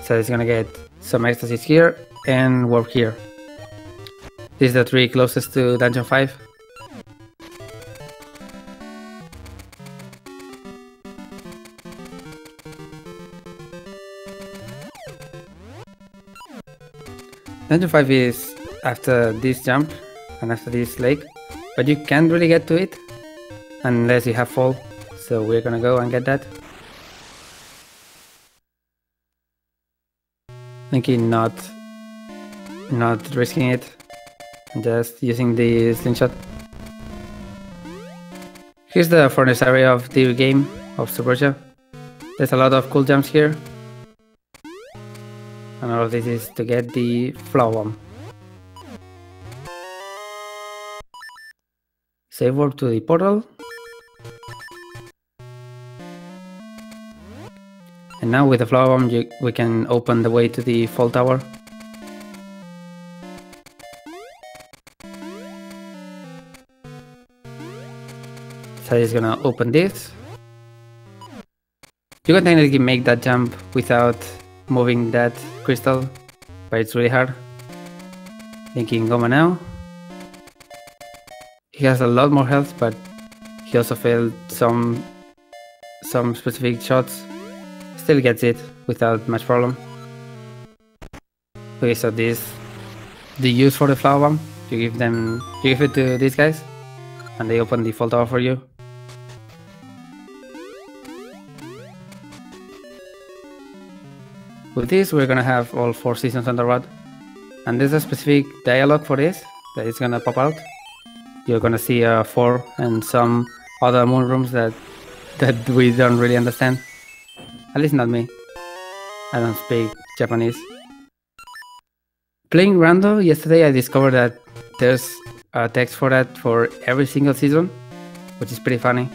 So it's gonna get some ecstasies here and warp here. This is the tree closest to dungeon 5. Dungeon 5 is after this jump and after this lake, but you can't really get to it unless you have fall, so we're gonna go and get that. Linky not risking it, just using the slingshot. Here's the furnace area of the game of Suburbia. There's a lot of cool jumps here. And all of this is to get the flower bomb. Save warp to the portal. And now with the flower bomb we can open the way to the fall tower. So it's gonna open this. You can technically make that jump without moving that crystal, but it's really hard. Linking Goma now. He has a lot more health, but he also failed some specific shots. Still gets it without much problem. Okay, so this the use for the flower bomb. You give it to these guys, and they open the fall tower for you. With this, we're gonna have all 4 seasons on the road, and there's a specific dialogue for this that is gonna pop out. You're gonna see 4 and some other moon rooms that we don't really understand. At least not me. I don't speak Japanese. Playing Rando yesterday, I discovered that there's a text for that for every single season, which is pretty funny.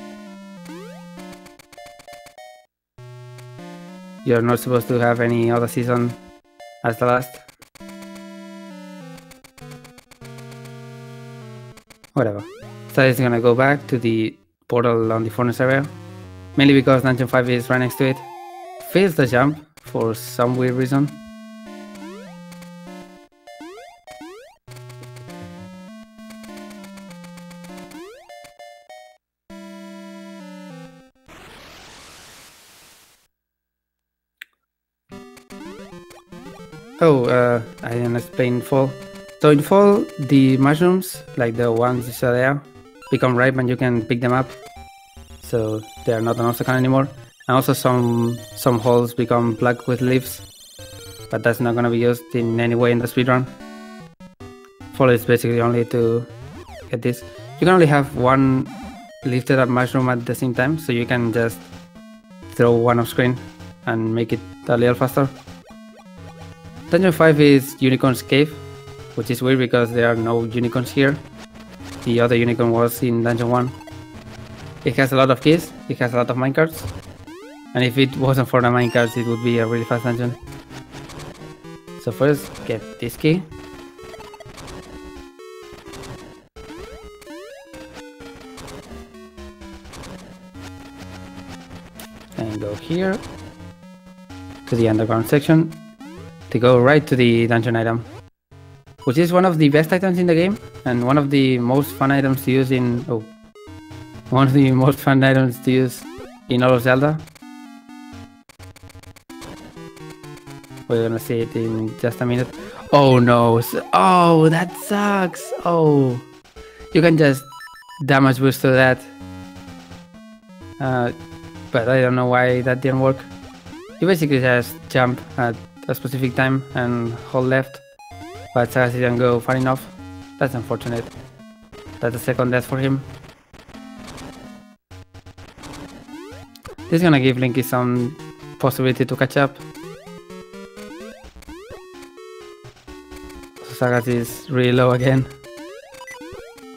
You're not supposed to have any other season as the last. Whatever. So it's gonna go back to the portal on the furnace area, mainly because Dungeon 5 is right next to it. Fails the jump for some weird reason. I didn't explain fall. So in fall, the mushrooms, like the ones you saw there, become ripe and you can pick them up. So they are not an obstacle anymore. And also some holes become black with leaves, but that's not gonna be used in any way in the speedrun. Fall is basically only to get this. You can only have one lifted up mushroom at the same time, so you can just throw one off screen and make it a little faster. Dungeon 5 is Unicorn's Cave, which is weird because there are no unicorns here. The other unicorn was in Dungeon 1. It has a lot of keys, it has a lot of minecarts, and if it wasn't for the minecarts, it would be a really fast dungeon. So first, get this key. And go here to the underground section to go right to the dungeon item, which is one of the best items in the game and one of the most fun items to use in all of Zelda. We're gonna see it in just a minute. Oh no! Oh, that sucks! Oh, you can just damage boost to that. But I don't know why that didn't work. You basically just jump at a specific time and hold left, but Sagaz didn't go far enough. That's unfortunate. That's a second death for him. This is gonna give Linky some possibility to catch up. So Sagaz is really low again.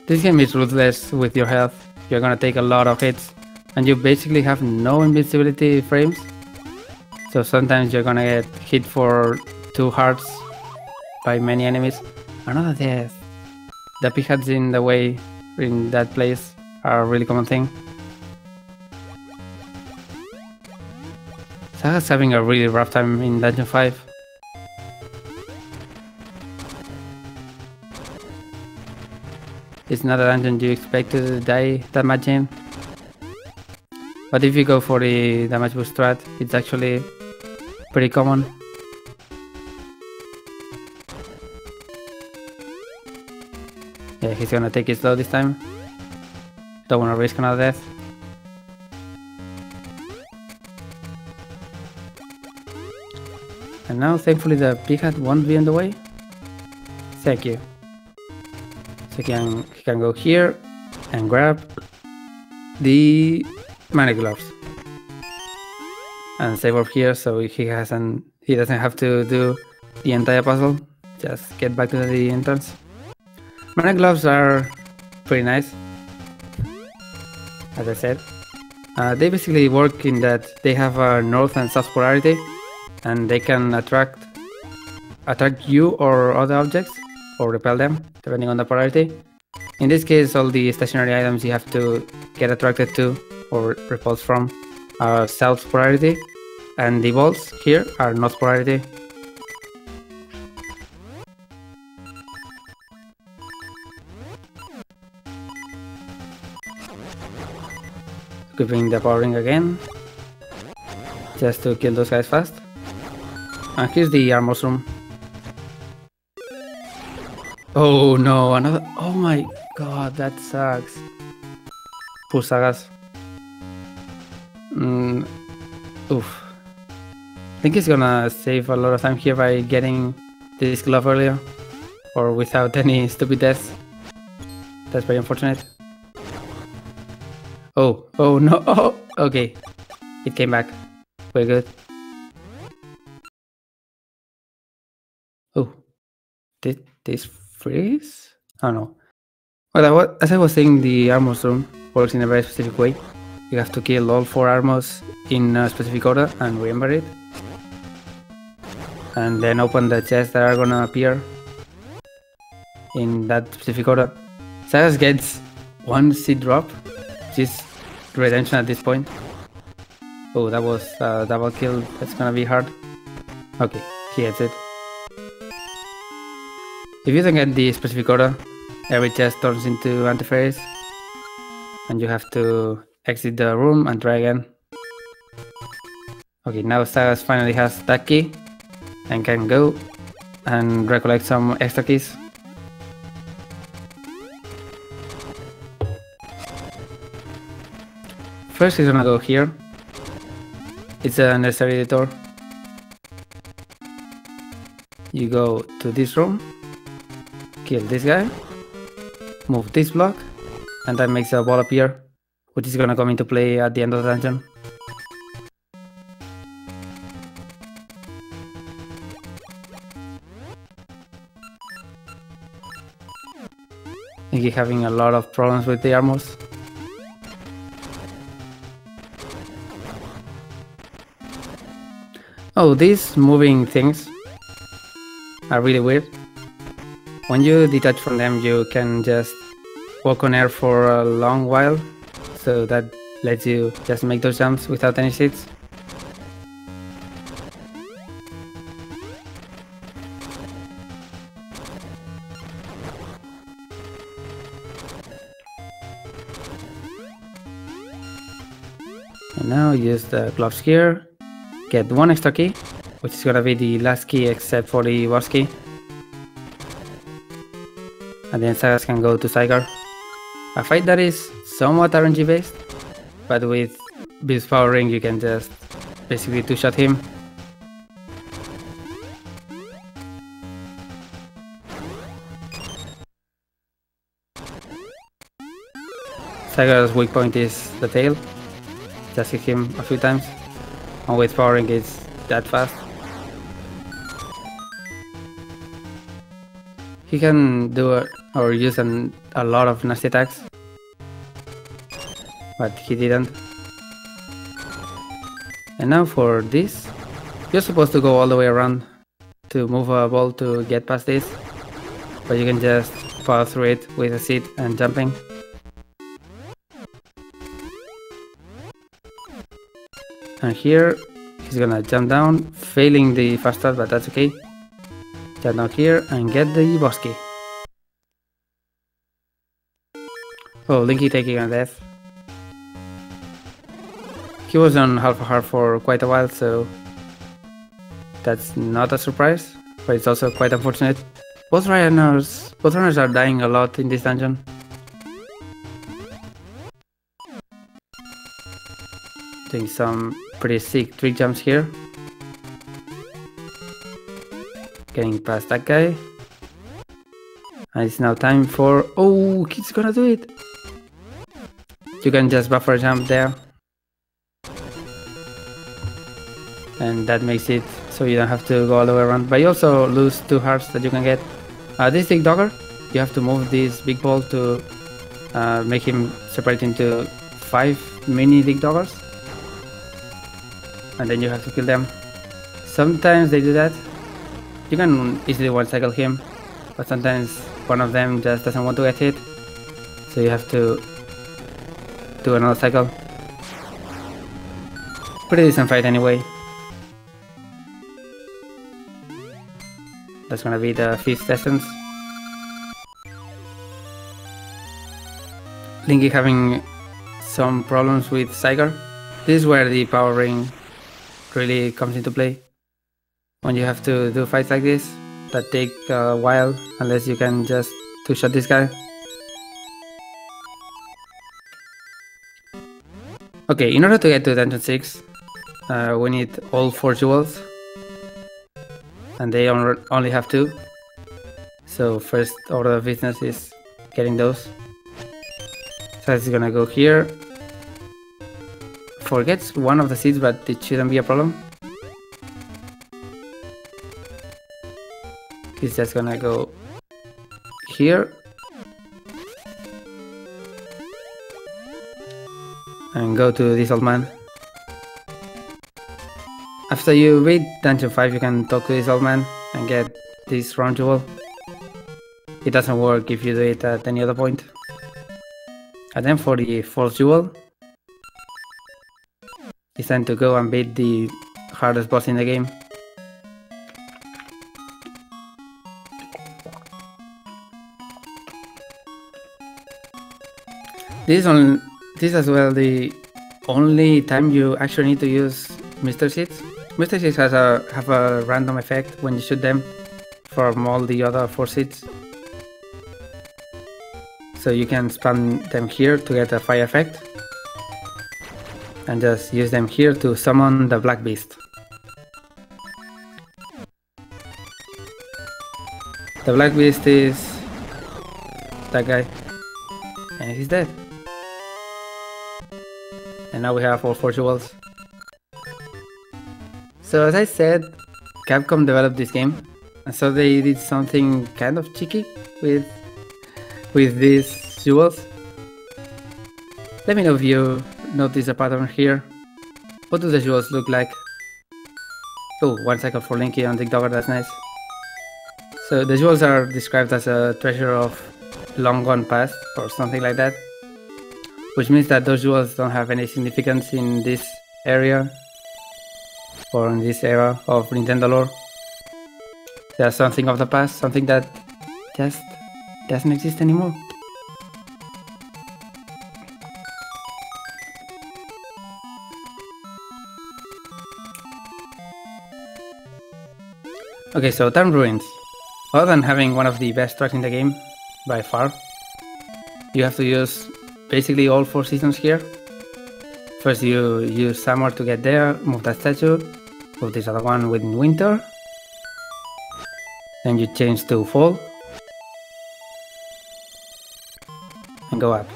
This game is ruthless with your health. You're gonna take a lot of hits, and you basically have no invincibility frames. So sometimes you're gonna get hit for 2 hearts by many enemies. Another death. The pighats in the way in that place are a really common thing. Sagaz having a really rough time in Dungeon 5. It's not a dungeon you expect to die that much in. But if you go for the damage boost strat, it's actually pretty common. Yeah, he's gonna take it slow this time. Don't wanna risk another death. And now thankfully the pighat won't be in the way. Thank you. So he can go here and grab the mana gloves. And save up here so he doesn't have to do the entire puzzle. Just get back to the entrance. Mana gloves are pretty nice, as I said. They basically work in that they have a north and south polarity, and they can attract you or other objects, or repel them, depending on the polarity. In this case, all the stationary items you have to get attracted to or repulsed from are south polarity, and the balls here are north polarity. Equipping the power ring again, just to kill those guys fast. And here's the armor room. Oh no, another. Oh my god, that sucks. Poor Sagaz. Oof. I think he's gonna save a lot of time here by getting this glove earlier, or without any stupid deaths. That's very unfortunate. Oh no, oh, okay. It came back. Very good. Oh, did this freeze? Oh no. Well, as I was saying, the armor room works in a very specific way. You have to kill all 4 armors in a specific order and remember it. And then open the chests that are gonna appear in that specific order. Sagaz gets 1 seed drop, which is redemption at this point. Oh, that was a double kill. That's gonna be hard. Okay, he gets it. If you don't get the specific order, every chest turns into anti-phase, and you have to exit the room and try again. Okay, now Sagaz finally has that key and can go and recollect some extra keys. First he's gonna go here. It's a necessary detour. You go to this room, kill this guy, move this block, and that makes a ball appear, which is gonna come into play at the end of the dungeon. I think he's having a lot of problems with the armors. Oh, these moving things are really weird. When you detach from them, you can just walk on air for a long while, so that lets you just make those jumps without any seats. And now use the gloves here. Get 1 extra key, which is gonna be the last key except for the boss key. And then Sagaz can go to Zygar. A fight that is somewhat RNG based, but with this power ring you can just basically 2-shot him. Zygar's weak point is the tail. Just hit him a few times. And with power ring it's that fast. He can do or use a lot of nasty attacks, but he didn't. And now for this, you're supposed to go all the way around to move a ball to get past this, but you can just power through it with a seat and jumping. And here, he's gonna jump down, failing the fast start, but that's okay. Jump down here and get the boss key. Oh, Linky taking a death. He was on half a heart for quite a while, so that's not a surprise, but it's also quite unfortunate. Both runners are dying a lot in this dungeon. Doing some pretty sick trick jumps here. Getting past that guy. And it's now time for... Oh, he's gonna do it! You can just buffer jump there. And that makes it so you don't have to go all the way around. But you also lose 2 hearts that you can get. This big dogger, you have to move this big ball to make him separate into 5 mini big doggers, and then you have to kill them. Sometimes they do that. You can easily one cycle him, but sometimes one of them just doesn't want to get hit, so you have to do another cycle. Pretty decent fight anyway. That's gonna be the 5th essence. Linky having some problems with Sagaz. This is where the power ring really comes into play. When you have to do fights like this that take a while, unless you can just two-shot this guy. Okay, in order to get to Dungeon 6, we need all 4 jewels, and they only have 2. So first order of business is getting those. So it's gonna go here. Forgets one of the seeds, but it shouldn't be a problem. He's just gonna go here and go to this old man. After you beat Dungeon 5, you can talk to this old man and get this round jewel. It doesn't work if you do it at any other point. And then for the 4th jewel, it's time to go and beat the hardest boss in the game. This is as well the only time you actually need to use Mr. Seeds. Mr. Seeds have a random effect when you shoot them from all the other 4 seeds. So you can spam them here to get a fire effect, and just use them here to summon the Black Beast. The Black Beast is that guy, and he's dead. And now we have all 4 jewels. So as I said, Capcom developed this game, and so they did something kind of cheeky with these jewels. Let me know if you notice a pattern here. What do the jewels look like? Oh, 1 cycle for Linky on Dig Dogger, that's nice. So the jewels are described as a treasure of long gone past, or something like that. Which means that those jewels don't have any significance in this area, or in this era of Nintendo lore. They are something of the past, something that just doesn't exist anymore. Okay, so Town Ruins. Other than having one of the best tracks in the game, by far, you have to use basically all 4 seasons here. First you use summer to get there, move that statue, move this other one with winter, then you change to fall, and go up.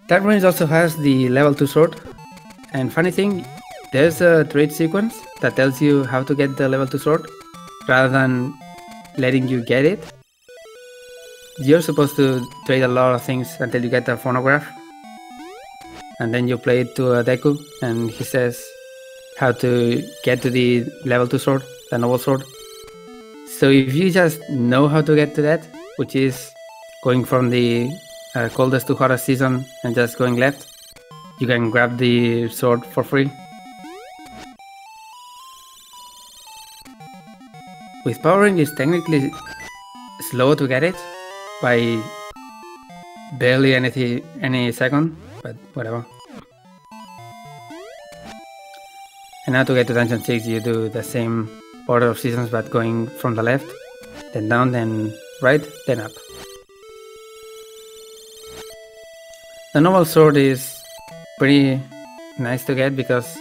That Ruins also has the level 2 sword, and funny thing, there's a trade sequence that tells you how to get the level 2 sword, rather than letting you get it. You're supposed to trade a lot of things until you get a phonograph, and then you play it to a Deku, and he says how to get to the level 2 sword, the noble sword. So if you just know how to get to that, which is going from the coldest to hottest season and just going left, you can grab the sword for free. With Power Ring, it's technically slow to get it by barely any second, but whatever. And now to get to Dungeon 6, you do the same order of seasons, but going from the left, then down, then right, then up. The normal sword is pretty nice to get because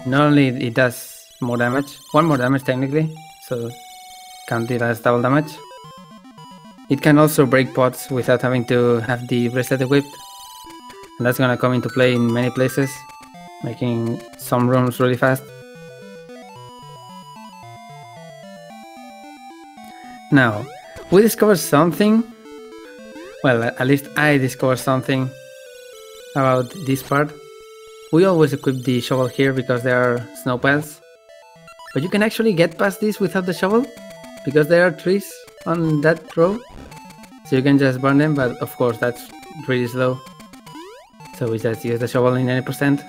not only it does more damage, 1 more damage technically, so count it as double damage. It can also break pots without having to have the bracelet equipped, and that's gonna come into play in many places, making some rooms really fast. Now, we discovered something. Well, at least I discovered something about this part. We always equip the shovel here because there are snow paths. But you can actually get past this without the shovel, because there are trees on that row. So you can just burn them, but of course that's really slow. So we just use the shovel in 90%.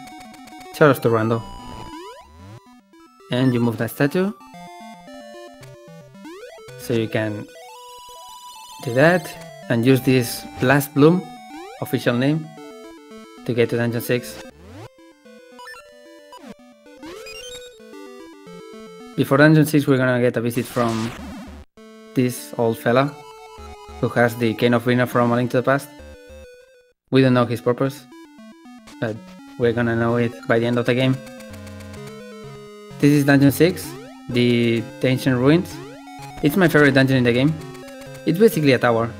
Shout out to Randall. And you move that statue. So you can do that and use this Blast Bloom, official name, to get to Dungeon 6. Before Dungeon 6 we're gonna get a visit from this old fella who has the Cane of Winner from A Link to the Past. We don't know his purpose, but we're gonna know it by the end of the game. This is Dungeon 6, the Ancient Ruins. It's my favorite dungeon in the game. It's basically a tower,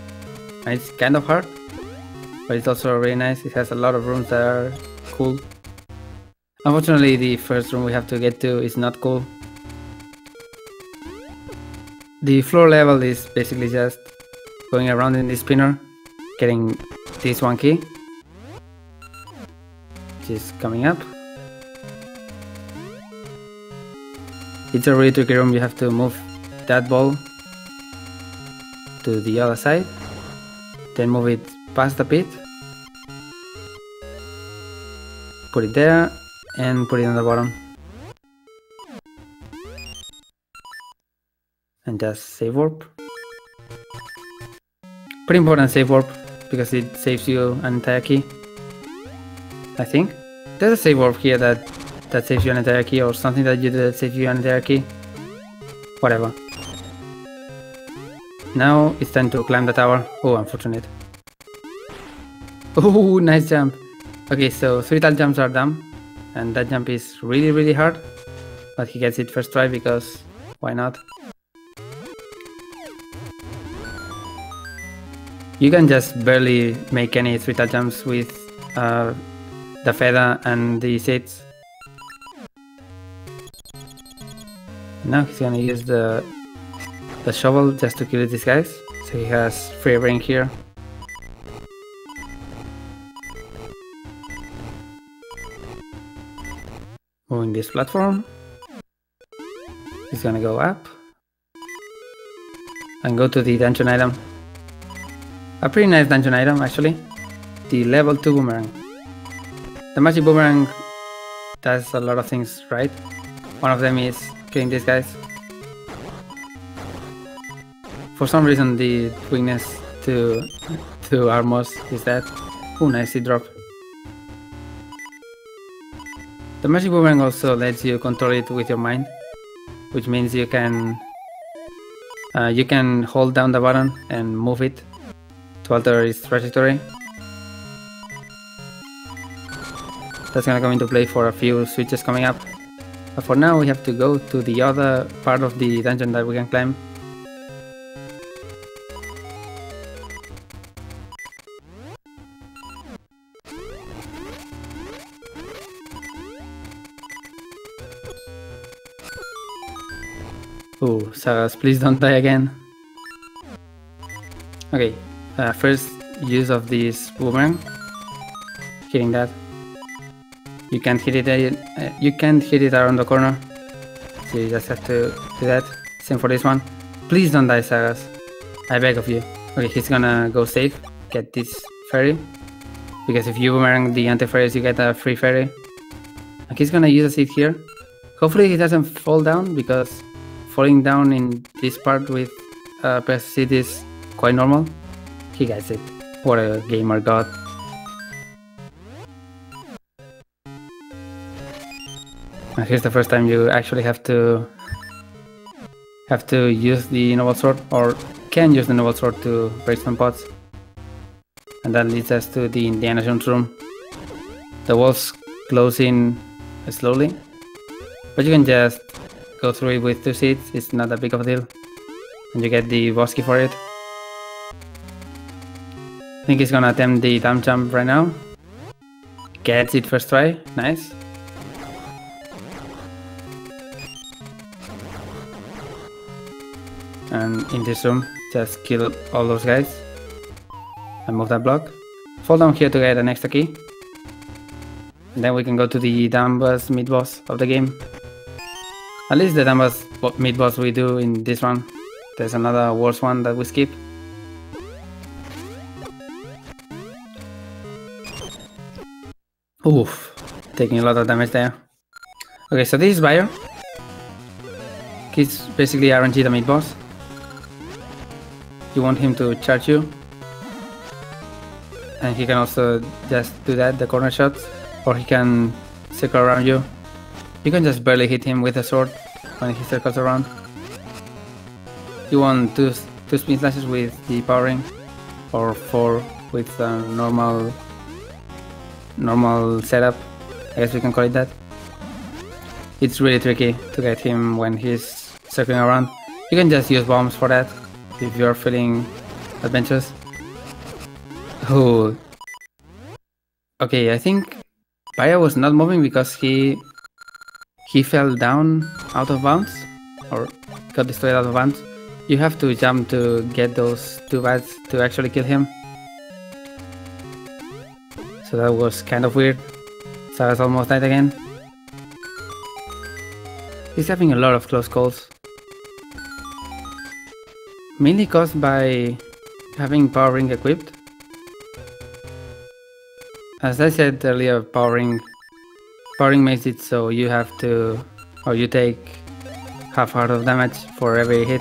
and it's kind of hard, but it's also really nice. It has a lot of rooms that are cool. Unfortunately, the first room we have to get to is not cool. The floor level is basically just going around in this spinner, getting this one key, which is coming up. It's a really tricky room. You have to move that ball to the other side, then move it past the pit, put it there, and put it on the bottom. And just save warp. Pretty important save warp, because it saves you an entire key, I think. There's a save warp here that saves you an entire key, or something that you did that saves you an entire key. Whatever. Now it's time to climb the tower. Oh, unfortunate. Oh, nice jump. Okay, so 3 tall jumps are done, and that jump is really hard, but he gets it first try because why not? You can just barely make any 3 tall jumps with the feather and the seeds. Now he's gonna use the shovel just to kill these guys, so he has free reign here. Moving this platform, he's gonna go up and go to the dungeon item. A pretty nice dungeon item actually, the level 2 boomerang. The magic boomerang does a lot of things right. One of them is killing these guys. For some reason the weakness to armors is that. Oh, nice seed drop. The magic boomerang also lets you control it with your mind, which means you can hold down the button and move it to alter its trajectory. That's gonna come into play for a few switches coming up. But for now we have to go to the other part of the dungeon that we can climb. Oh, Sagaz, please don't die again. Okay, first use of this boomerang. Hitting that. You can't hit it around the corner, so you just have to do that. Same for this one. Please don't die, Sagaz. I beg of you. Okay, he's gonna go safe, get this fairy, because if you boomerang the anti-fairies you get a free fairy. And he's gonna use a seed here. Hopefully he doesn't fall down, because falling down in this part with press seed is quite normal. He gets it. What a gamer god. And here's the first time you actually have to use the noble sword, or can use the noble sword to break some pots. And that leads us to the Indiana Jones room. The walls close in slowly, but you can just go through it with 2 seeds. It's not that big of a deal, and you get the boss key for it. I think he's gonna attempt the dumb jump right now. Gets it first try, nice. And can, in this room, just kill all those guys and move that block. Fall down here to get an extra key. And then we can go to the Dambas mid-boss of the game. At least the Dambas mid-boss we do in this run. There's another worse one that we skip. Oof, taking a lot of damage there. Okay, so this is Bio. He's basically RNG the mid-boss. You want him to charge you. And he can also just do that, the corner shots. Or he can circle around you. You can just barely hit him with a sword when he circles around. You want two spin slashes with the power ring, or 4 with normal setup, I guess we can call it that. It's really tricky to get him when he's circling around. You can just use bombs for that if you're feeling adventurous. Oh, okay, I think Baya was not moving because he fell down out of bounds, or got destroyed out of bounds. You have to jump to get those 2 bats to actually kill him. So that was kind of weird. Sagaz almost died again. He's having a lot of close calls. Mainly caused by having power ring equipped. As I said earlier, power ring makes it so you have to, or you take half heart of damage for every hit.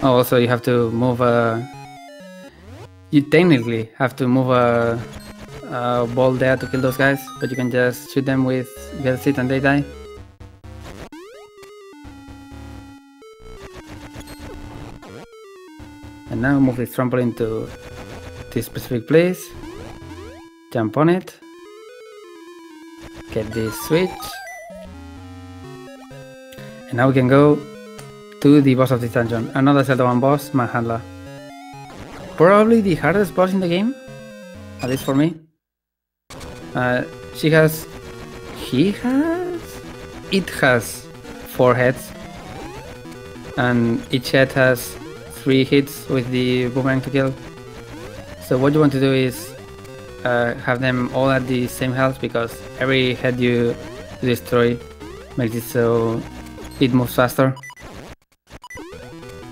Oh, also you have to move you technically have to move a ball there to kill those guys, but you can just shoot them with Velcit and they die. And now move this trampoline to this specific place, jump on it, get this switch, and now we can go to the boss of this dungeon, another Zelda 1 boss, Manhandler. Probably the hardest boss in the game, at least for me. It has 4 heads, and each head has 3 hits with the boomerang to kill. So what you want to do is have them all at the same health, because every head you destroy makes it so it moves faster.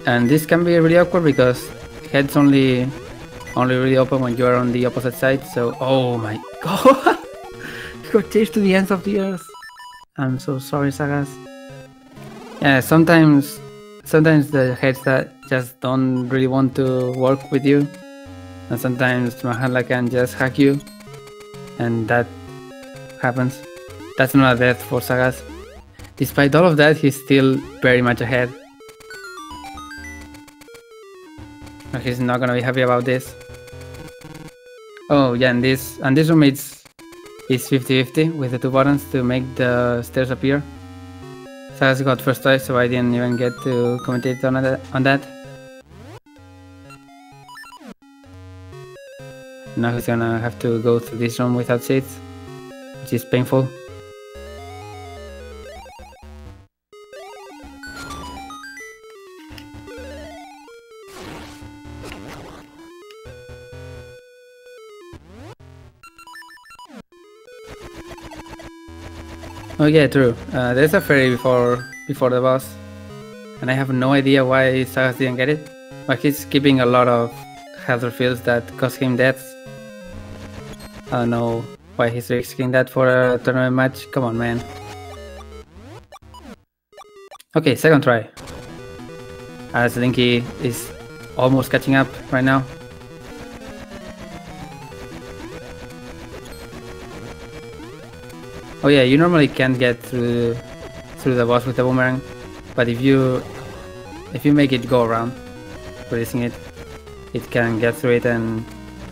And this can be really awkward because heads only really open when you are on the opposite side. So, oh my god, you got chased to the ends of the earth. I'm so sorry, Sagaz. Yeah, sometimes the heads that just don't really want to work with you, and sometimes Manhandler can just hack you, and that happens. That's not a death for Sagaz. Despite all of that, he's still very much ahead. But he's not gonna be happy about this. Oh yeah, and this room is 50-50 with the 2 buttons to make the stairs appear. Sagaz got first try, so I didn't even get to commentate on that. Now he's gonna have to go through this room without seats, which is painful. Oh yeah, true. There's a fairy before the boss, and I have no idea why Sagaz didn't get it. But he's keeping a lot of health refills that cost him deaths. I don't know why he's risking that for a tournament match. Come on, man. Okay, second try. As Linky is almost catching up right now. Oh yeah, you normally can't get through the boss with the boomerang, but if you make it go around, releasing it, it can get through it and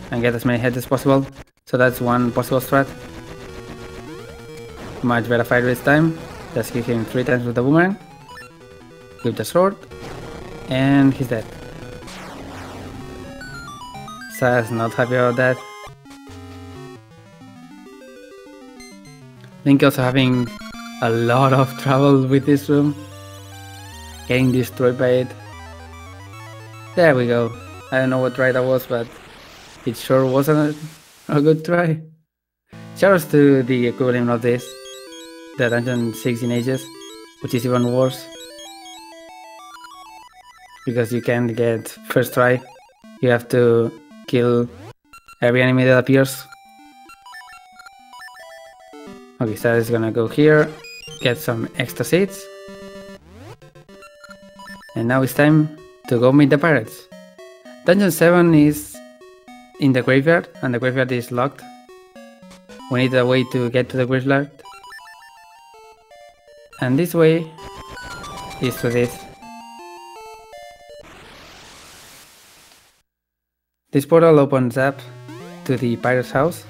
get as many heads as possible. So that's one possible strat. Much better fight this time. Just hit him 3 times with the boomerang, with the sword, and he's dead. Sagaz not happy about that. Link also having a lot of trouble with this room. getting destroyed by it. There we go. I don't know what try that was, but it sure wasn't a good try. Shoutouts to the equivalent of this, the Dungeon 16 Ages, which is even worse. Because you can't get first try. You have to kill every enemy that appears. Okay, so it's gonna go here, get some extra seeds. And now it's time to go meet the pirates. Dungeon 7 is in the graveyard, and the graveyard is locked. We need a way to get to the graveyard. And this way is through this. This portal opens up to the pirate's house,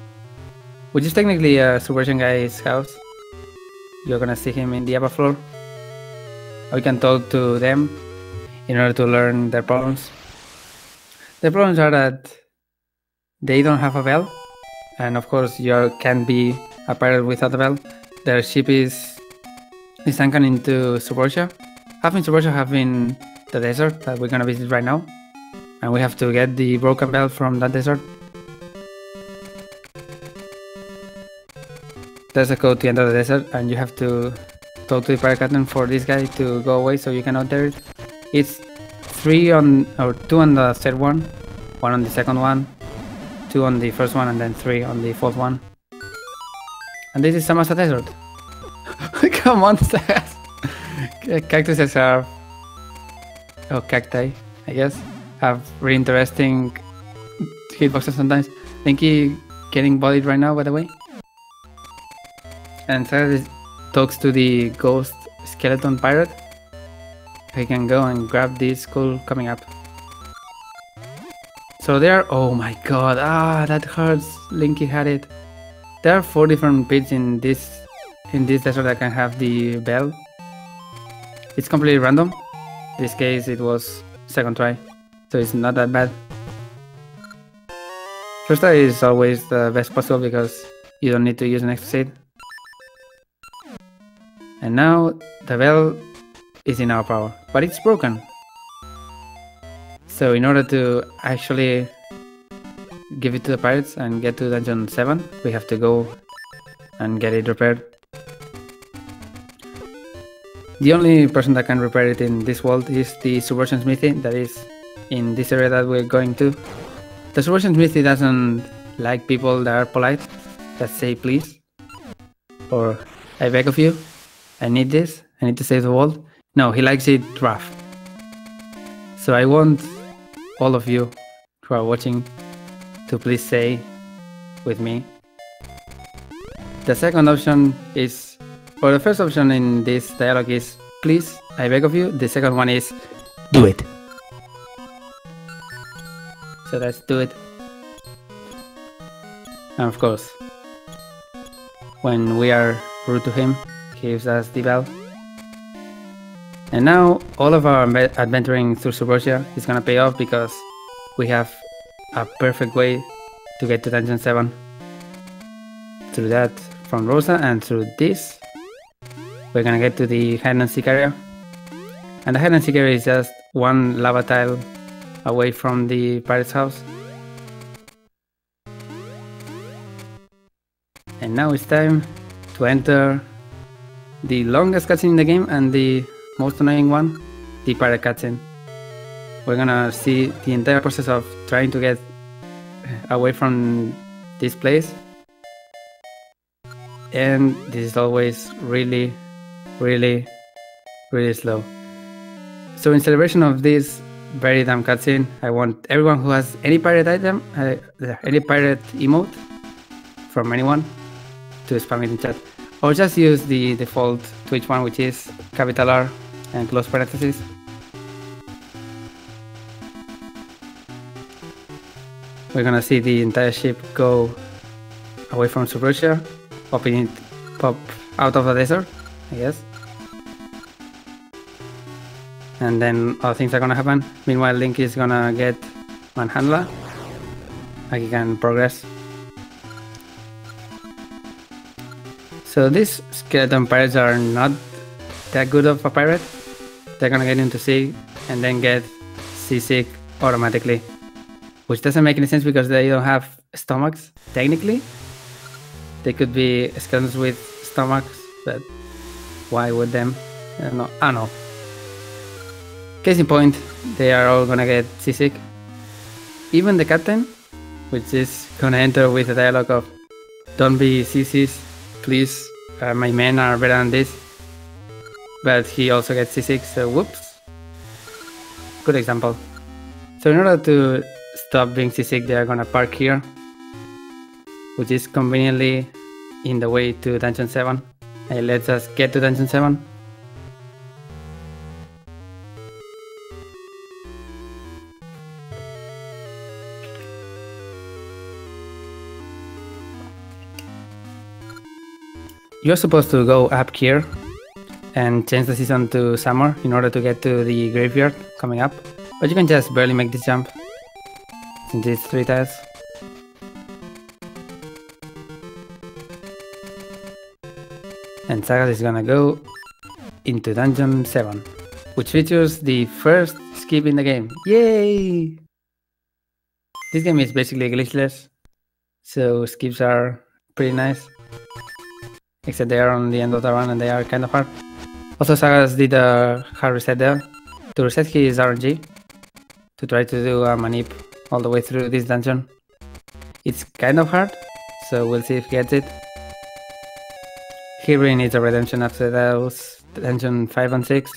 which is technically a subversion guy's house. You're gonna see him in the upper floor. We can talk to them in order to learn their problems. The problems are that they don't have a bell, and of course you can't be a pirate without a bell. Their ship is sunken into Subversia. Half in Subversia, half in the desert that we're gonna visit right now. And we have to get the broken bell from that desert. There's a code to enter the desert, and you have to talk to the pirate captain for this guy to go away so you can enter it. It's 2 on the third one, 1 on the second one, 2 on the first one, and then 3 on the fourth one. And this is Samasa Desert. Come on, Sagaz. Cactuses are... oh, cacti, I guess. Have really interesting hitboxes sometimes. Linky getting bodied right now, by the way. And Sagaz talks to the ghost skeleton pirate. He can go and grab this skull coming up. So there, oh my god, that hurts. Linky had it. There are 4 different pits in this desert that can have the bell. It's completely random. In this case it was second try, so it's not that bad. First try is always the best possible because you don't need to use an extra seed. And now the bell is in our power, but it's broken. So in order to actually give it to the pirates and get to Dungeon 7, we have to go and get it repaired. The only person that can repair it in this world is the Subversion Smithy that is in this area that we're going to. The Subversion Smithy doesn't like people that are polite, that say please, or I beg of you, I need this, I need to save the world. No, he likes it rough. So I want all of you who are watching to please say with me. The second option is, or the first option in this dialogue is please, I beg of you. The second one is do it. So let's do it. And of course, when we are rude to him, he gives us the bell. And now all of our adventuring through Subversia is gonna pay off because we have a perfect way to get to Dungeon 7. Through that from Rosa, and through this we're gonna get to the hide and seek area. And the hide and seek area is just 1 lava tile away from the pirate's house. And now it's time to enter the longest cutscene in the game and the most annoying one, the pirate cutscene. We're gonna see the entire process of trying to get away from this place. And this is always really slow. So in celebration of this very damn cutscene, I want everyone who has any pirate item, any pirate emote from anyone to spam it in chat. Or just use the default Twitch one, which is capital R and close parentheses. We're gonna see the entire ship go away from Subversia, pop out of the desert, I guess. And then other things are gonna happen. Meanwhile, Link is gonna get Manhandla, like he can progress. So these skeleton pirates are not that good of a pirate. they're gonna get into C and then get seasick automatically. Which doesn't make any sense because they don't have stomachs, technically. They could be skeletons with stomachs, but why would them? I don't know. Case in point, they are all gonna get seasick. Even the captain, which is gonna enter with a dialogue of "Don't be sissies, please, my men are better than this." But he also gets seasick, so whoops. Good example. So in order to stop being seasick, they are gonna park here, which is conveniently in the way to Dungeon 7. Hey, let's just get to Dungeon 7. You're supposed to go up here and change the season to summer in order to get to the graveyard coming up, but you can just barely make this jump since it's 3 tiles. And Sagaz is gonna go into Dungeon 7, which features the first skip in the game. Yay! This game is basically glitchless, so skips are pretty nice. Except they are on the end of the run and they are kind of hard. Also, Sagaz did a hard reset there to reset his RNG to try to do a manip all the way through this dungeon. It's kind of hard, so we'll see if he gets it. He really needs a redemption after those dungeon 5 and 6.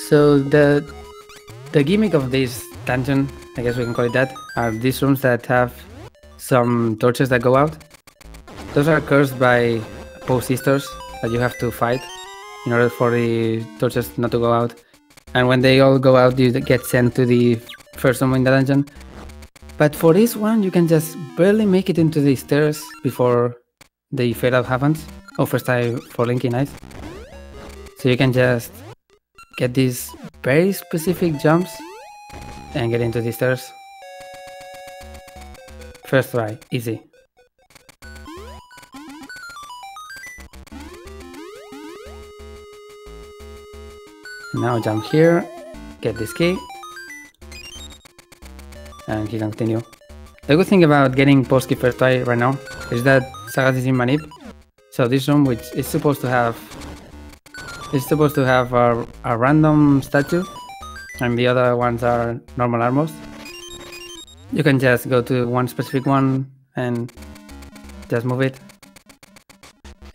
So the gimmick of this dungeon, I guess we can call it that, are these rooms that have some torches that go out. Those are cursed by opposed sisters that you have to fight in order for the torches not to go out. And when they all go out, you get sent to the first room in the dungeon. But for this one, you can just barely make it into the stairs before the fade out happens. Oh, first time for Linky628. So you can just get these very specific jumps and get into the stairs. First try, easy. Now jump here, get this key, and he can continue. The good thing about getting post key first try right now is that Sagaz is in manip. So this room, which is supposed to have a random statue, and the other ones are normal armors. You can just go to one specific one and just move it.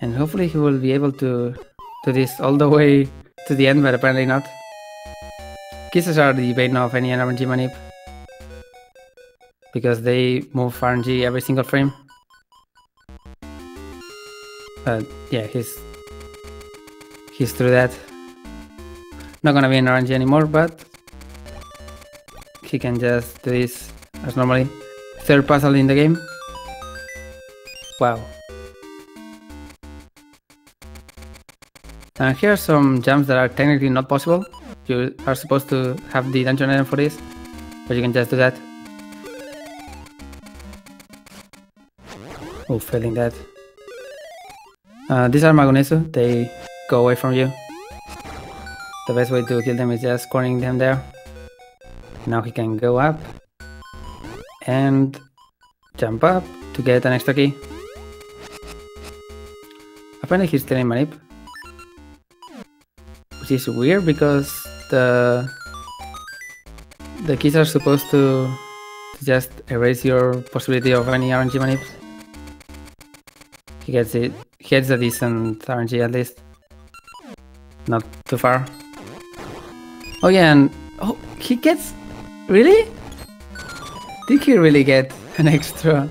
And hopefully he will be able to do this all the way to the end, but apparently not. Kisses are the bane of any RNG manip, because they move RNG every single frame. But yeah, he's through that. Not gonna be an RNG anymore, but he can just do this as normally. Third puzzle in the game. Wow. And here are some jumps that are technically not possible. You are supposed to have the dungeon item for this, but you can just do that. Oh, failing that. These are Magonesu, they go away from you. The best way to kill them is just cornering them there. Now he can go up and jump up to get an extra key. Apparently he's still in manip, which is weird because the keys are supposed to just erase your possibility of any RNG manips. He gets it. He gets a decent RNG at least. Not too far. Oh yeah, and oh, he gets... Really? Did he really get an extra...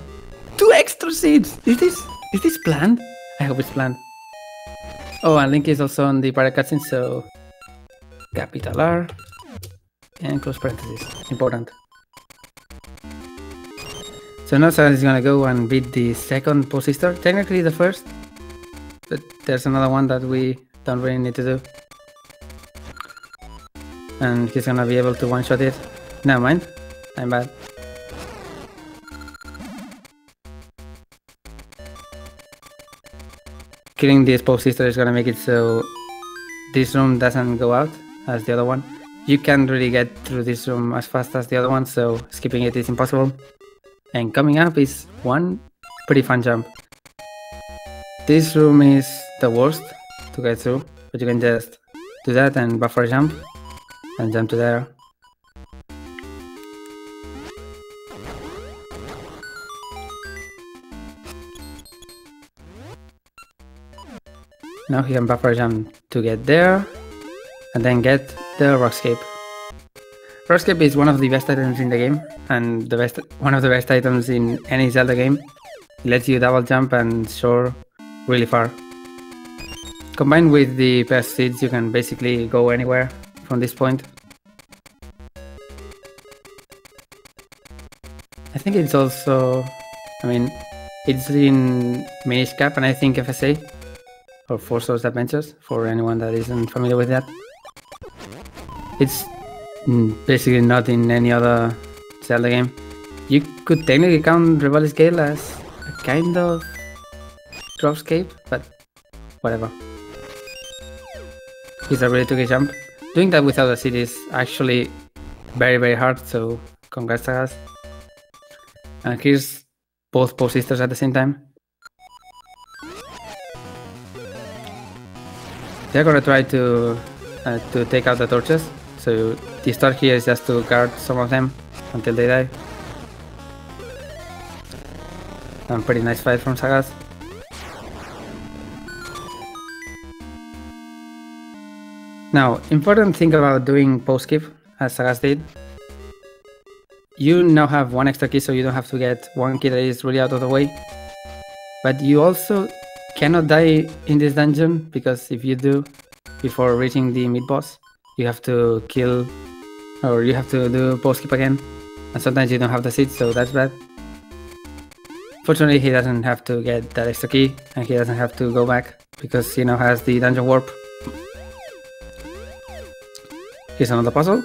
2 extra seeds? Is this planned? I hope it's planned. Oh, and Link is also on the pirate cutscene, so... Capital R. And close parentheses. Important. So now Sagaz is gonna go and beat the second post sister. Technically the first. But there's another one that we don't really need to do. And he's gonna be able to one-shot it. Never mind. I'm bad. killing this post sister is gonna make it so this room doesn't go out as the other one. You can't really get through this room as fast as the other one, so skipping it is impossible. And coming up is one pretty fun jump. This room is the worst to get through, but you can just do that and buffer jump and jump to there. Now he can buffer jump to get there and then get the Rockscape. Rockscape is one of the best items in the game and one of the best items in any Zelda game. It lets you double jump and soar really far. Combined with the best seeds, you can basically go anywhere from this point. I think it's also, it's in Minish Cap and I think FSA, or Four Swords Adventures, for anyone that isn't familiar with that. It's basically not in any other Zelda game. You could technically count Rebellious Gale as a kind of Dropscape, but whatever. It's a really tricky jump. Doing that without a seed is actually very hard, so congrats Sagaz. And here's both post sisters at the same time. They're gonna try to take out the torches, so the start here is just to guard some of them until they die. And pretty nice fight from Sagaz. Now, important thing about doing post skip, as Sagaz did, you now have one extra key, so you don't have to get one key that is really out of the way. But you also cannot die in this dungeon, because if you do, before reaching the mid-boss, you have to kill, or you have to do post skip again, and sometimes you don't have the seed, so that's bad. Fortunately, he doesn't have to get that extra key, and he doesn't have to go back, because he now has the dungeon warp. Here's another puzzle.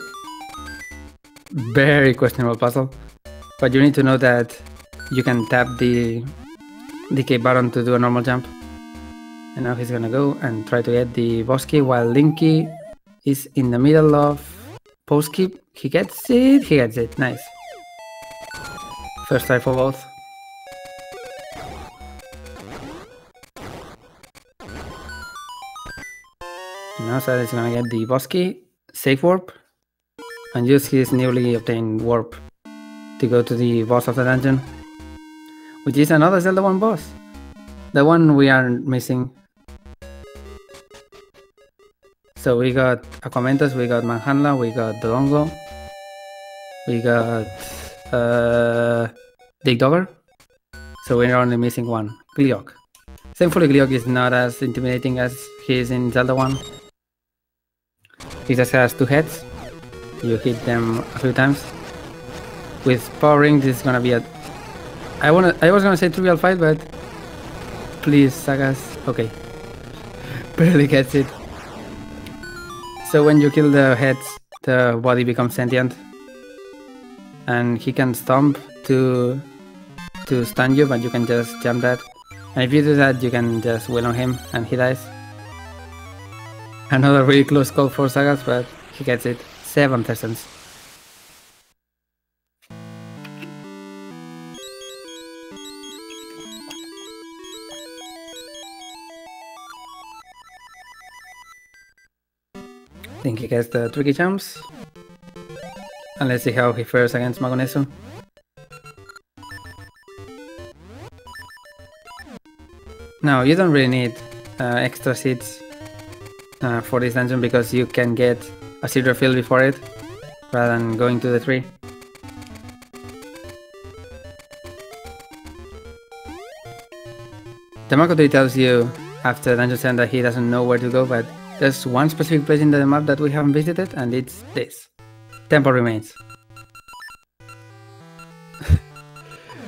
Very questionable puzzle, but you need to know that you can tap the K button to do a normal jump. And now he's gonna go and try to get the boss key while Linky is in the middle of post skip. He gets it, nice. First try for both. Now Sagaz is gonna get the boss key, safe warp, and use his newly obtained warp to go to the boss of the dungeon, which is another Zelda 1 boss, the one we are missing. So we got Aquamentus, we got Manhandla, we got Dolongo, we got Dig Dogger, so we're only missing one, Gleeok. Thankfully Gleeok is not as intimidating as he is in Zelda 1. He just has 2 heads. You hit them a few times. With Power Ring, this is gonna be a... I was gonna say trivial fight, but please, Sagaz. Okay, barely gets it. So when you kill the heads, the body becomes sentient, and he can stomp to stun you, but you can just jump that. And if you do that, you can just wheel on him, and he dies. Another really close call for Sagaz, but he gets it. 7 seconds. I think he gets the tricky jumps. And let's see how he fares against Magonesu. Now, you don't really need extra seeds for this dungeon, because you can get a seed refill before it, rather than going to the tree. The Makoto tells you after Dungeon 7 that he doesn't know where to go, but there's one specific place in the map that we haven't visited, and it's this. Temple Remains.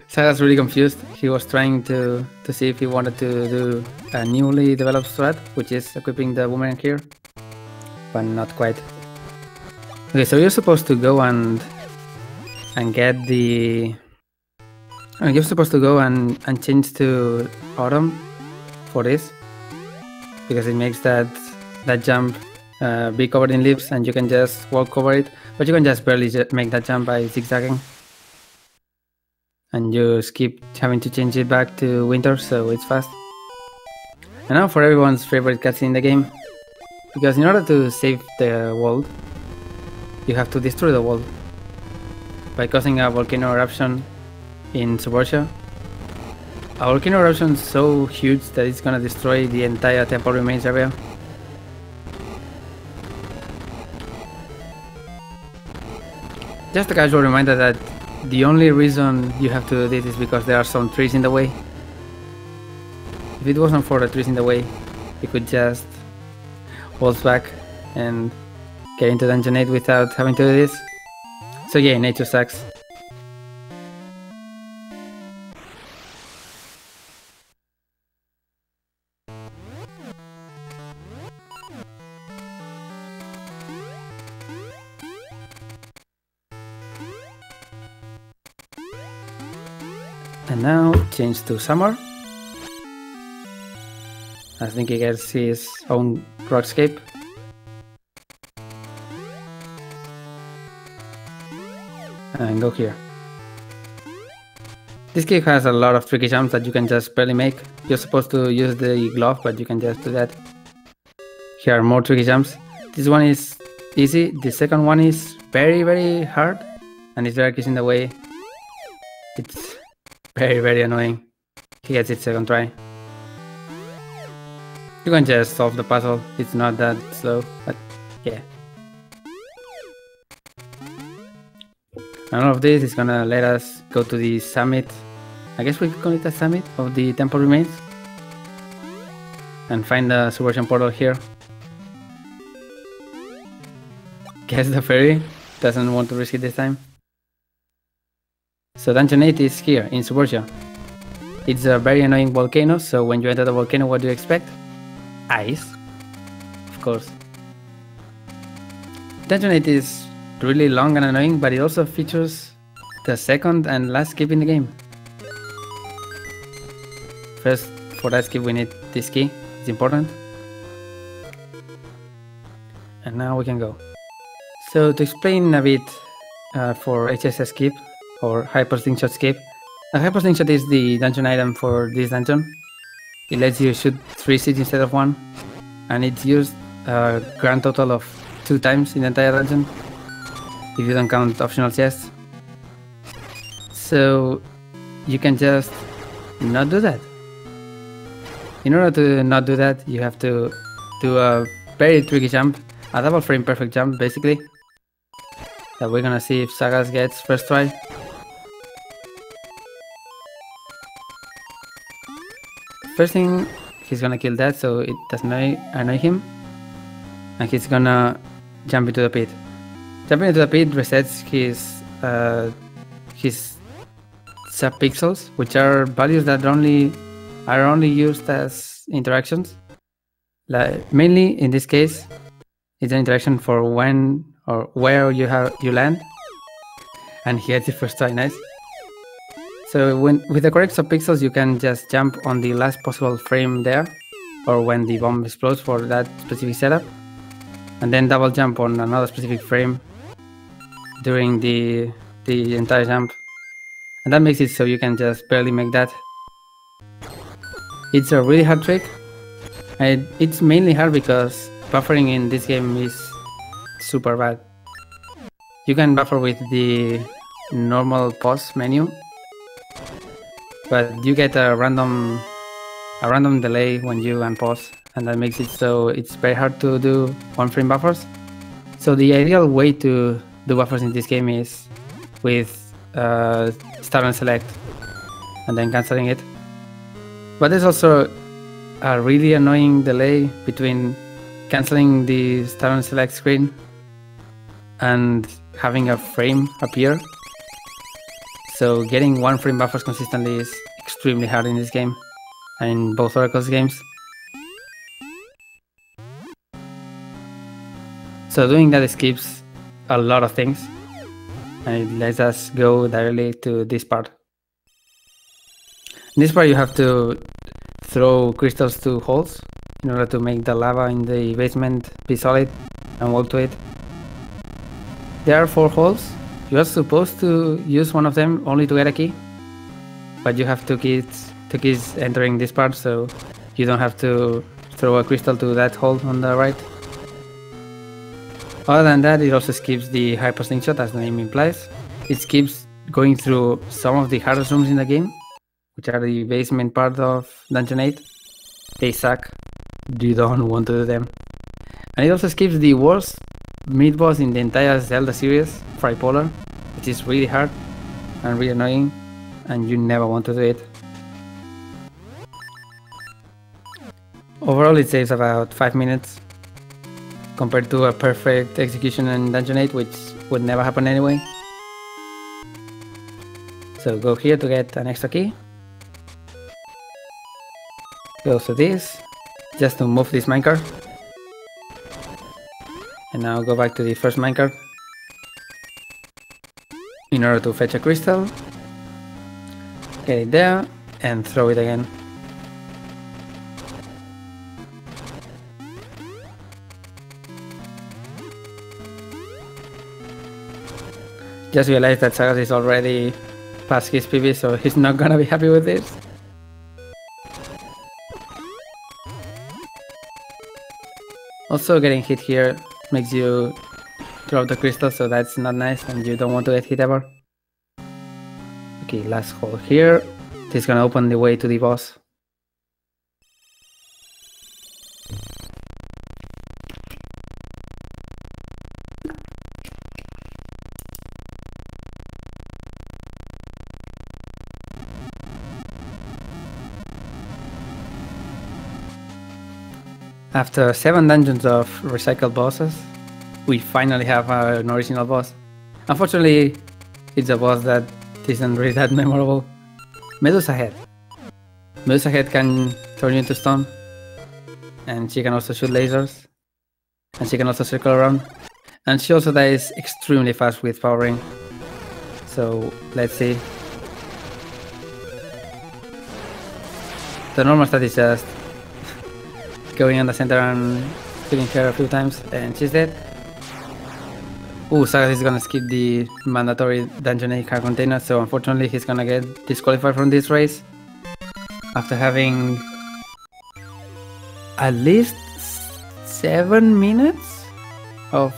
Sagaz really confused. He was trying to see if he wanted to do a newly developed strat, which is equipping the boomerang here, but not quite. Okay, so you're supposed to go and get the... You're supposed to go and change to Autumn for this, because it makes that jump be covered in leaves, and you can just walk over it, but you can just barely make that jump by zigzagging. And you keep having to change it back to winter, so it's fast. And now for everyone's favorite cutscene in the game, because in order to save the world, you have to destroy the world by causing a volcano eruption in Subversia. A volcano eruption is so huge that it's gonna destroy the entire temple remains area. Just a casual reminder that the only reason you have to do this is because there are some trees in the way. If it wasn't for the trees in the way, you could just waltz back and get into Dungeon 8 without having to do this. So yeah, nature sucks. And now change to summer. As Linky gets his own rockscape. And go here. This cave has a lot of tricky jumps that you can just barely make. You're supposed to use the glove, but you can just do that. Here are more tricky jumps. This one is easy. The second one is very hard, and if Derek is in the way, it's very annoying. He gets it second try. You can just solve the puzzle. It's not that slow, but yeah. And all of this is gonna let us go to the summit. I guess we could call it a summit of the temple remains. And find the subversion portal here. Guess the fairy doesn't want to risk it this time. So Dungeon 8 is here in Subversia. It's a very annoying volcano, so when you enter the volcano, what do you expect? Ice, of course. Dungeon 8 is really long and annoying, but it also features the second and last skip in the game. First, for that skip we need this key, it's important. And now we can go. So to explain a bit for HSS skip, or Hyper Slingshot skip. A Hyper Slingshot is the dungeon item for this dungeon. It lets you shoot 3 seeds instead of 1, and it's used a grand total of 2 times in the entire dungeon, if you don't count optional chests. So you can just not do that. In order to not do that, you have to do a very tricky jump, a double frame perfect jump basically, that we're gonna see if Sagaz gets first try. First thing, he's gonna kill that so it doesn't annoy him, and he's gonna jump into the pit. Jumping into the pit resets his subpixels, which are values that are only used as interactions. Like, mainly in this case, it's an interaction for when or where you land, and he gets it first try. Nice. So with the correct subpixels, you can just jump on the last possible frame there, or when the bomb explodes for that specific setup, and then double jump on another specific frame during the entire jump. And that makes it so you can just barely make that. It's a really hard trick, and it's mainly hard because buffering in this game is super bad. You can buffer with the normal pause menu, but you get a random delay when you unpause, and that makes it so it's very hard to do 1 frame buffers. So the ideal way to do buffers in this game is with start and select and then cancelling it. But there's also a really annoying delay between cancelling the start and select screen and having a frame appear. So getting 1 frame buffers consistently is extremely hard in this game, and in both Oracle's games. So doing that skips a lot of things, and it lets us go directly to this part. In this part you have to throw crystals to holes, in order to make the lava in the basement be solid and walk to it. There are 4 holes. You are supposed to use one of them only to get a key, but you have two keys entering this part, so you don't have to throw a crystal to that hole on the right. Other than that, it also skips the hyper slingshot, as the name implies. It skips going through some of the hardest rooms in the game, which are the basement part of Dungeon 8. They suck. You don't want to do them. And it also skips the worst mid-boss in the entire Zelda series, Tripolar, which is really hard and really annoying, and you never want to do it. Overall, it saves about 5 minutes compared to a perfect execution in Dungeon 8, which would never happen anyway. So go here to get an extra key. Go to this, just to move this minecart. And now go back to the first minecart in order to fetch a crystal. Get it there and throw it again. Just realized that Sagaz is already past his PB, so he's not gonna be happy with this. Also, getting hit here makes you drop the crystal, so that's not nice and you don't want to get hit ever. Okay, last hole here. This is gonna open the way to the boss. After 7 dungeons of recycled bosses, we finally have an original boss. Unfortunately, it's a boss that isn't really that memorable. Medusa Head. Medusa Head can turn you into stone, and she can also shoot lasers, and she can also circle around, and she also dies extremely fast with Power Ring. So let's see. The normal stat is just going on the center and killing her a few times, and she's dead. Ooh, Sagaz is gonna skip the mandatory Dungeon 8 car container, so unfortunately he's gonna get disqualified from this race after having at least 7 minutes of...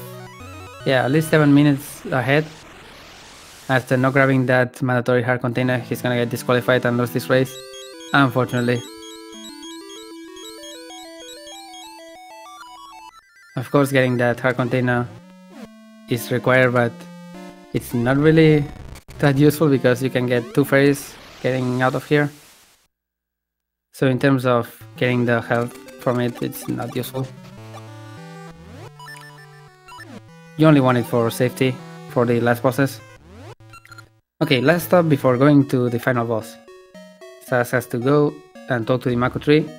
yeah, at least 7 minutes ahead. After not grabbing that mandatory hard container, he's gonna get disqualified and lose this race, unfortunately. Of course, getting that hard container is required, but it's not really that useful because you can get 2 fairies getting out of here. So in terms of getting the health from it, it's not useful. You only want it for safety for the last bosses. Okay, last stop before going to the final boss. Sagaz has to go and talk to the Mako tree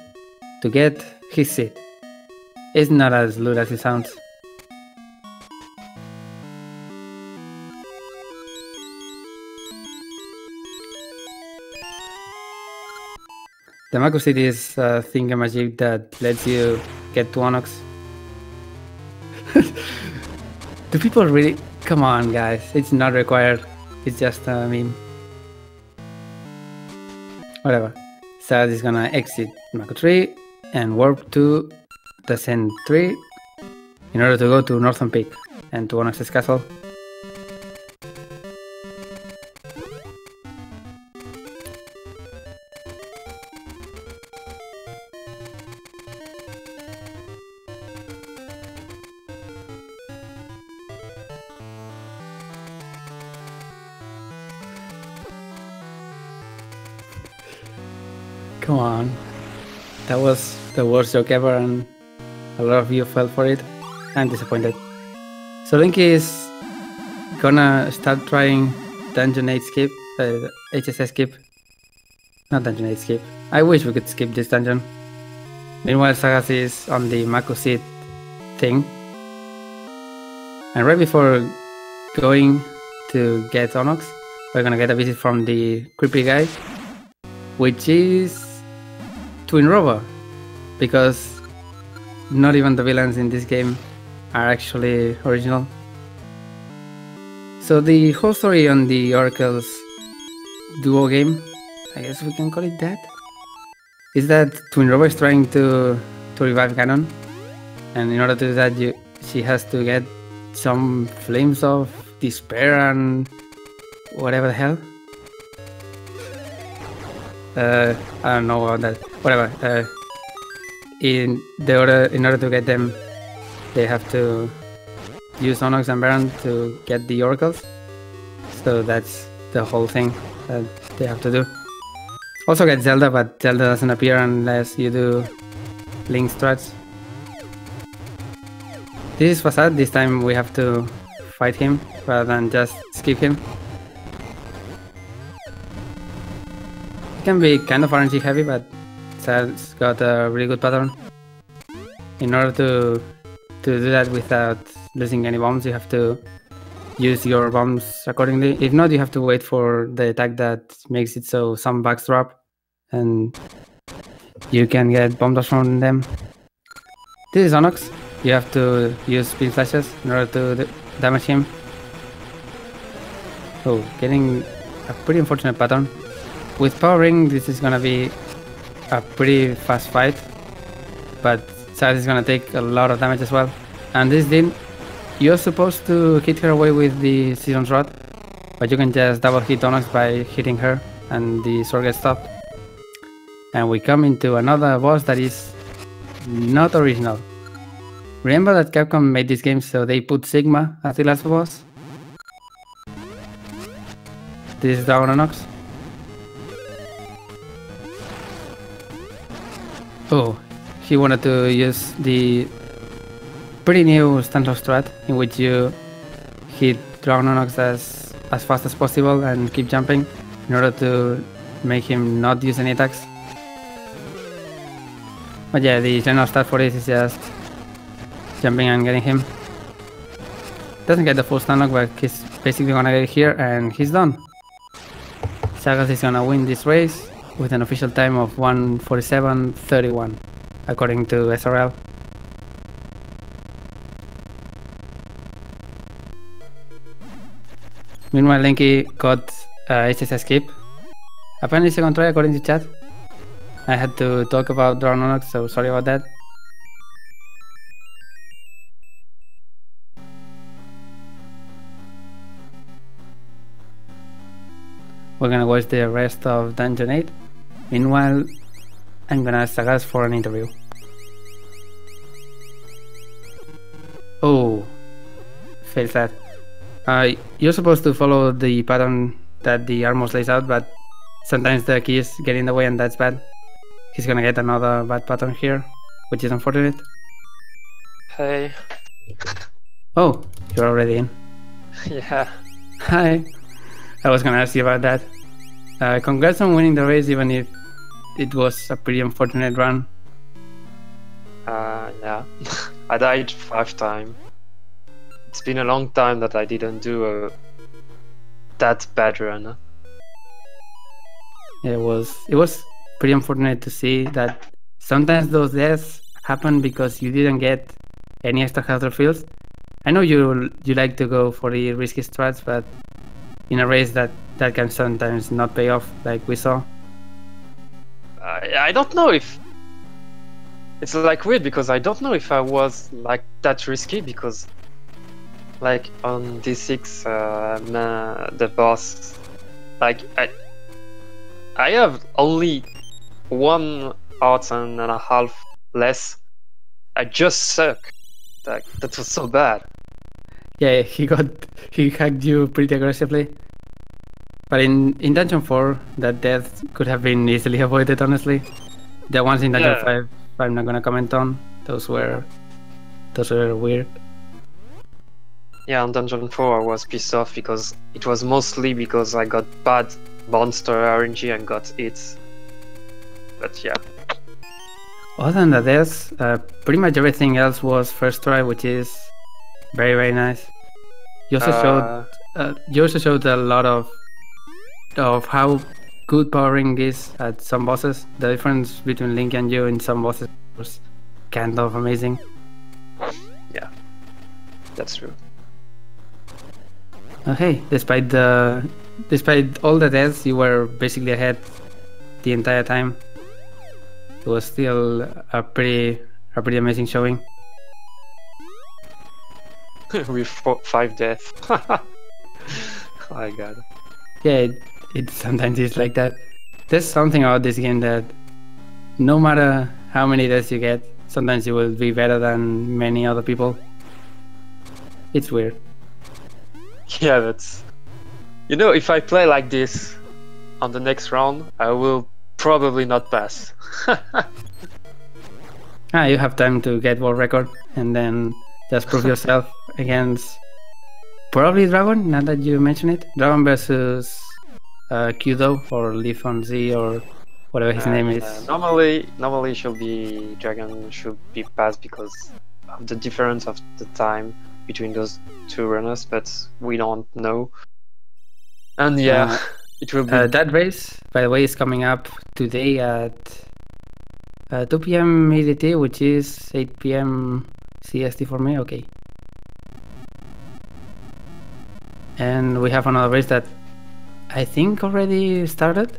to get his seed. It's not as lewd as it sounds. The Mako seed is a thingamajig that lets you get to Onyx. Do people really? Come on, guys, it's not required. It's just a meme. Whatever. Sagaz is gonna exit Mako tree and warp to the Sand tree in order to go to Northern Peak and to Onyx's castle. Come on, that was the worst joke ever and a lot of you fell for it. I'm disappointed. So Linky is gonna start trying Dungeon 8 skip, HSS skip. Not Dungeon 8 skip. I wish we could skip this dungeon. Meanwhile, Sagaz is on the Mako seed thing. And right before going to get Onyx, we're gonna get a visit from the creepy guy, which is Twin Rover, because not even the villains in this game are actually original. So the whole story on the Oracle's duo game, I guess we can call it that, is that Twin Rover is trying to revive Ganon, and in order to do that, she has to get some flames of despair and whatever the hell. I don't know about that. Whatever. In order to get them, they have to use Onox and Baron to get the oracles. So that's the whole thing that they have to do. Also get Zelda, but Zelda doesn't appear unless you do Link strats. This is Facade. This time we have to fight him rather than just skip him. It can be kind of RNG heavy, but it's got a really good pattern. In order to do that without losing any bombs, you have to use your bombs accordingly. If not, you have to wait for the attack that makes it so some bugs drop and you can get bomb dash from them. This is Onox. You have to use speed flashes in order to damage him. Oh, getting a pretty unfortunate pattern. With Power Ring, this is gonna be a pretty fast fight, but Sagaz is gonna take a lot of damage as well. And this Din, you're supposed to hit her away with the Season's Rod, but you can just double hit Onox by hitting her and the sword gets stopped. And we come into another boss that is not original. Remember that Capcom made this game so they put Sigma as the last boss? This is Dragon Onox. Oh, he wanted to use the pretty new standoff strat in which you hit Dragon Onox as fast as possible and keep jumping in order to make him not use any attacks. But yeah, the general strat for this is just jumping and getting him. Doesn't get the full stun lock, but he's basically gonna get here and he's done. Sagaz is gonna win this race with an official time of 1:47.31, according to SRL. Meanwhile, Linky got HSS skip. Apparently second try according to chat. I had to talk about Dragon Onox, so sorry about that. We're gonna watch the rest of Dungeon 8. Meanwhile, I'm gonna ask Sagaz for an interview. Oh, fails that. You're supposed to follow the pattern that the Armos lays out, but sometimes the keys get in the way and that's bad. He's gonna get another bad pattern here, which is unfortunate. Hey. Oh, you're already in. Yeah. Hi. I was gonna ask you about that. Congrats on winning the race, even if it was a pretty unfortunate run. Yeah. I died 5 times. It's been a long time that I didn't do that bad run. It was pretty unfortunate to see that sometimes those deaths happen because you didn't get any extra health fields. I know you like to go for the risky strats, but in a race that can sometimes not pay off, like we saw. I don't know if it's like weird because I don't know if I was like that risky because like on D6 the boss, like I have only 1 heart and a half less. I just suck. Like that was so bad. Yeah, he hacked you pretty aggressively. But in Dungeon 4, that death could have been easily avoided, honestly. The ones in Dungeon 5, I'm not gonna comment on. Those were weird. Yeah, on Dungeon 4 I was pissed off because it was mostly because I got bad monster RNG and got hits. But yeah. Other than the deaths, pretty much everything else was first try, which is very, very nice. You also showed a lot of how good Power Ring is at some bosses. The difference between Link and you in some bosses was kind of amazing. Yeah, that's true. Okay, despite all the deaths, you were basically ahead the entire time. It was still a pretty amazing showing. With 5 deaths. Oh my god. Yeah, it sometimes is like that. There's something about this game that no matter how many deaths you get, sometimes you will be better than many other people. It's weird. Yeah, that's... You know, if I play like this on the next round, I will probably not pass. You have time to get world record and then just prove yourself against probably Dragon, now that you mention it. Dragon versus Kudo or Leaf on Z or whatever his name is. Normally should be Dragon should be passed because of the difference of the time between those two runners, but we don't know. And yeah, it will be... that race, by the way, is coming up today at 2 p.m. EDT, which is 8 p.m. CST for me. Okay. And we have another race that I think already started.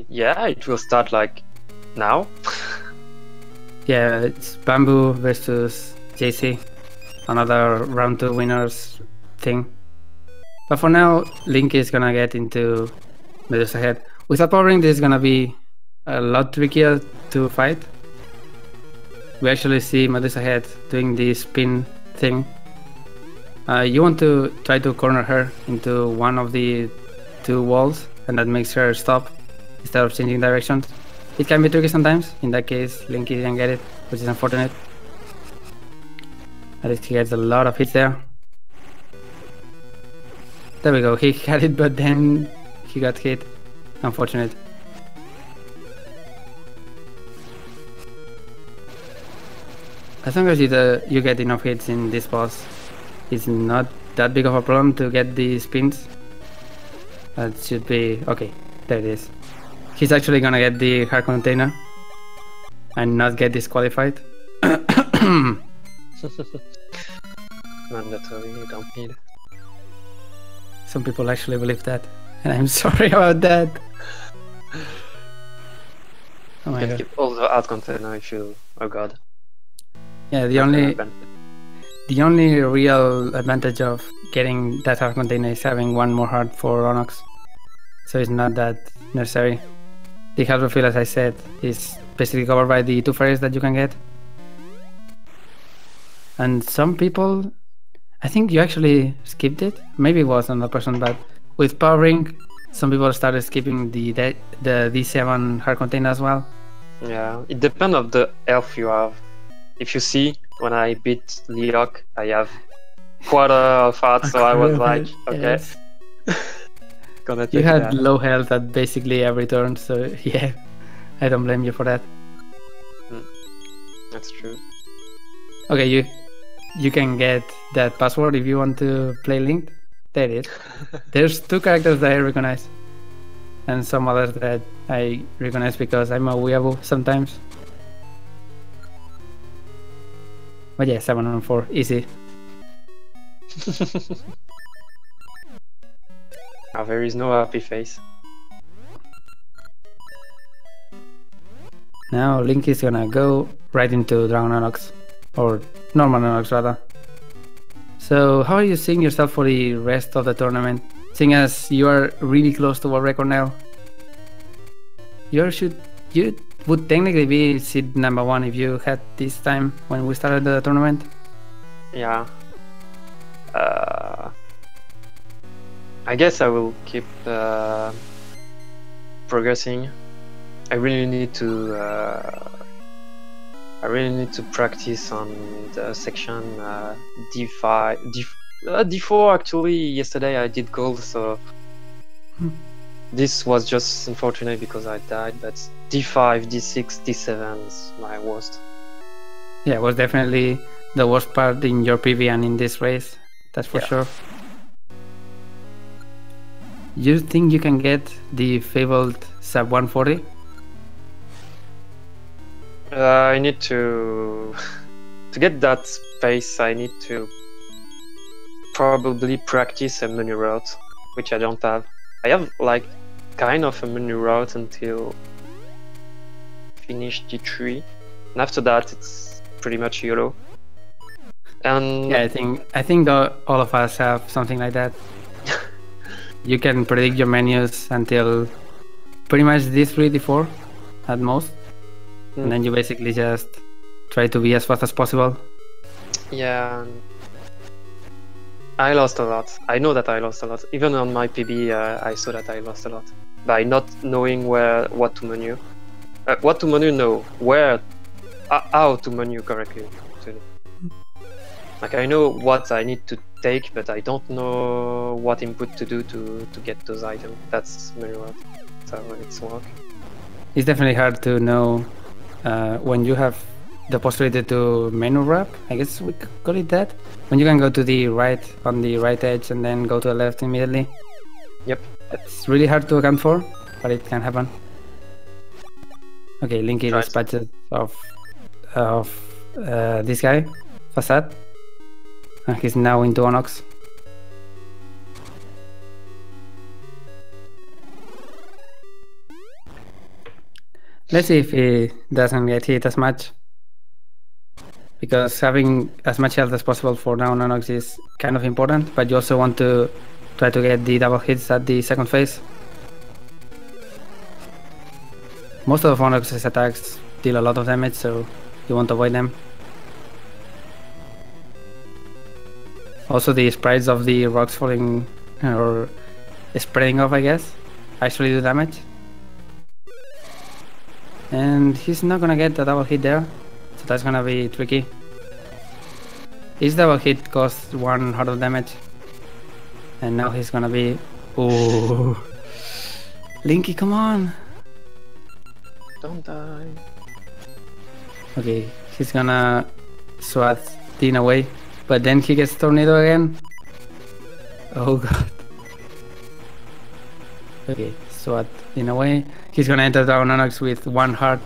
Yeah, it will start like now. Yeah, it's Bamboo versus JC, another round 2 winners thing. But for now, Link is gonna get into Medusa Head. Without powering, this is gonna be a lot trickier to fight. We actually see Medusa Head doing the spin thing. You want to try to corner her into one of the 2 walls, and that makes her stop instead of changing directions. It can be tricky sometimes. In that case, Linky didn't get it, which is unfortunate. At least he gets a lot of hits there. There we go, he had it, but then he got hit. Unfortunate. As long as you get enough hits in this boss, it's not that big of a problem to get the spins. That should be... okay, there it is. He's actually gonna get the hard container and not get disqualified. Mandatory, you don't need. Some people actually believe that, and I'm sorry about that. Oh my You can god. keep all the hard container if you... oh god. Yeah, the only real advantage of getting that hard container is having one more heart for Onyx. So it's not that necessary. The health refill, as I said, is basically covered by the 2 fairies that you can get. And some people, I think you actually skipped it. Maybe it was another person, but with powering, some people started skipping the D7 hard container as well. Yeah, it depends on the health you have. If you see, when I beat Leok, I have quarter of heart, so I was like, okay. Yes. Gonna take You had that. low health at basically every turn, so yeah, I don't blame you for that. That's true. Okay, you can get that password if you want to play Link. There it is. There's 2 characters that I recognize, and some others that I recognize because I'm a weeaboo sometimes. But yeah, 7 on 4, easy. There is no happy face. Now Link is gonna go right into Dragon Onyx, or normal Onyx rather. So how are you seeing yourself for the rest of the tournament? Seeing as you are really close to world record now. You would technically be seed number 1 if you had this time when we started the tournament. Yeah. I guess I will keep progressing. I really need to practice on the section D5, D4. Actually, yesterday I did gold, so this was just unfortunate because I died. But D5, D6, D7 is my worst. Yeah, it was definitely the worst part in your PV and in this race. That's for sure. You think you can get the fabled sub 140? I need to get that space. I need to probably practice a menu route, which I don't have. I have like kind of a menu route until finish D3, and after that it's pretty much YOLO. And yeah, I think all of us have something like that. You can predict your menus until pretty much D3, D4 at most, and then you basically just try to be as fast as possible. Yeah, I lost a lot. I know that I lost a lot. Even on my PB, I saw that I lost a lot by not knowing what to menu. What to menu? No, how to menu correctly. Actually. Like I know what I need to take, but I don't know what input to do to get those items. That's menu route. That's how it's work. It's definitely hard to know when you have the possibility to menu wrap. I guess we could call it that. When you can go to the right on the right edge and then go to the left immediately. Yep. It's really hard to account for, but it can happen. Okay, Linky dispatches of this guy, Facade. And he's now into Onyx. Let's see if he doesn't get hit as much. Because having as much health as possible for now on Onyx is kind of important, but you also want to try to get the double hits at the second phase. Most of Onyx's attacks deal a lot of damage, so you want to avoid them. Also, the sprites of the rocks falling or spreading off, I guess, actually do damage. And he's not gonna get a double hit there, so that's gonna be tricky. His double hit costs 1 heart of damage, and now he's gonna be... Ooh. Linky, come on! Don't die. Okay, he's gonna swat Dean away, but then he gets tornado again. Oh god. Okay, swat Dean away. He's gonna enter down Onyx with 1 heart,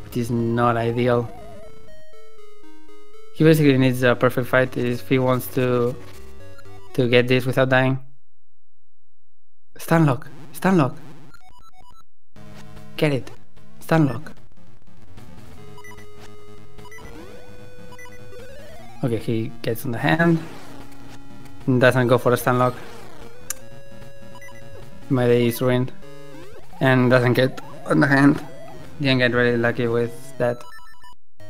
which is not ideal. He basically needs a perfect fight if he wants to get this without dying. Stunlock! Stunlock! Get it! Stunlock! Okay, he gets on the hand. Doesn't go for a stunlock. My day is ruined. And doesn't get on the hand. Didn't get really lucky with that.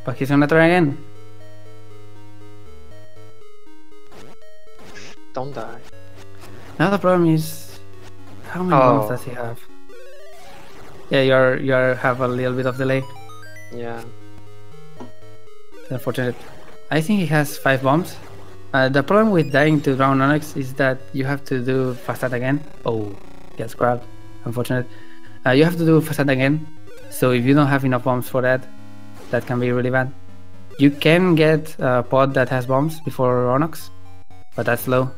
But he's gonna try again. Don't die. Now the problem is, how many bombs does he have? Yeah, you have a little bit of delay. Yeah. Unfortunate. I think he has 5 bombs. The problem with dying to Drown Onyx is that you have to do Facade again. Oh, gets grabbed. Unfortunate. You have to do Facade again. So if you don't have enough bombs for that, that can be really bad. You can get a pod that has bombs before Onyx, but that's low.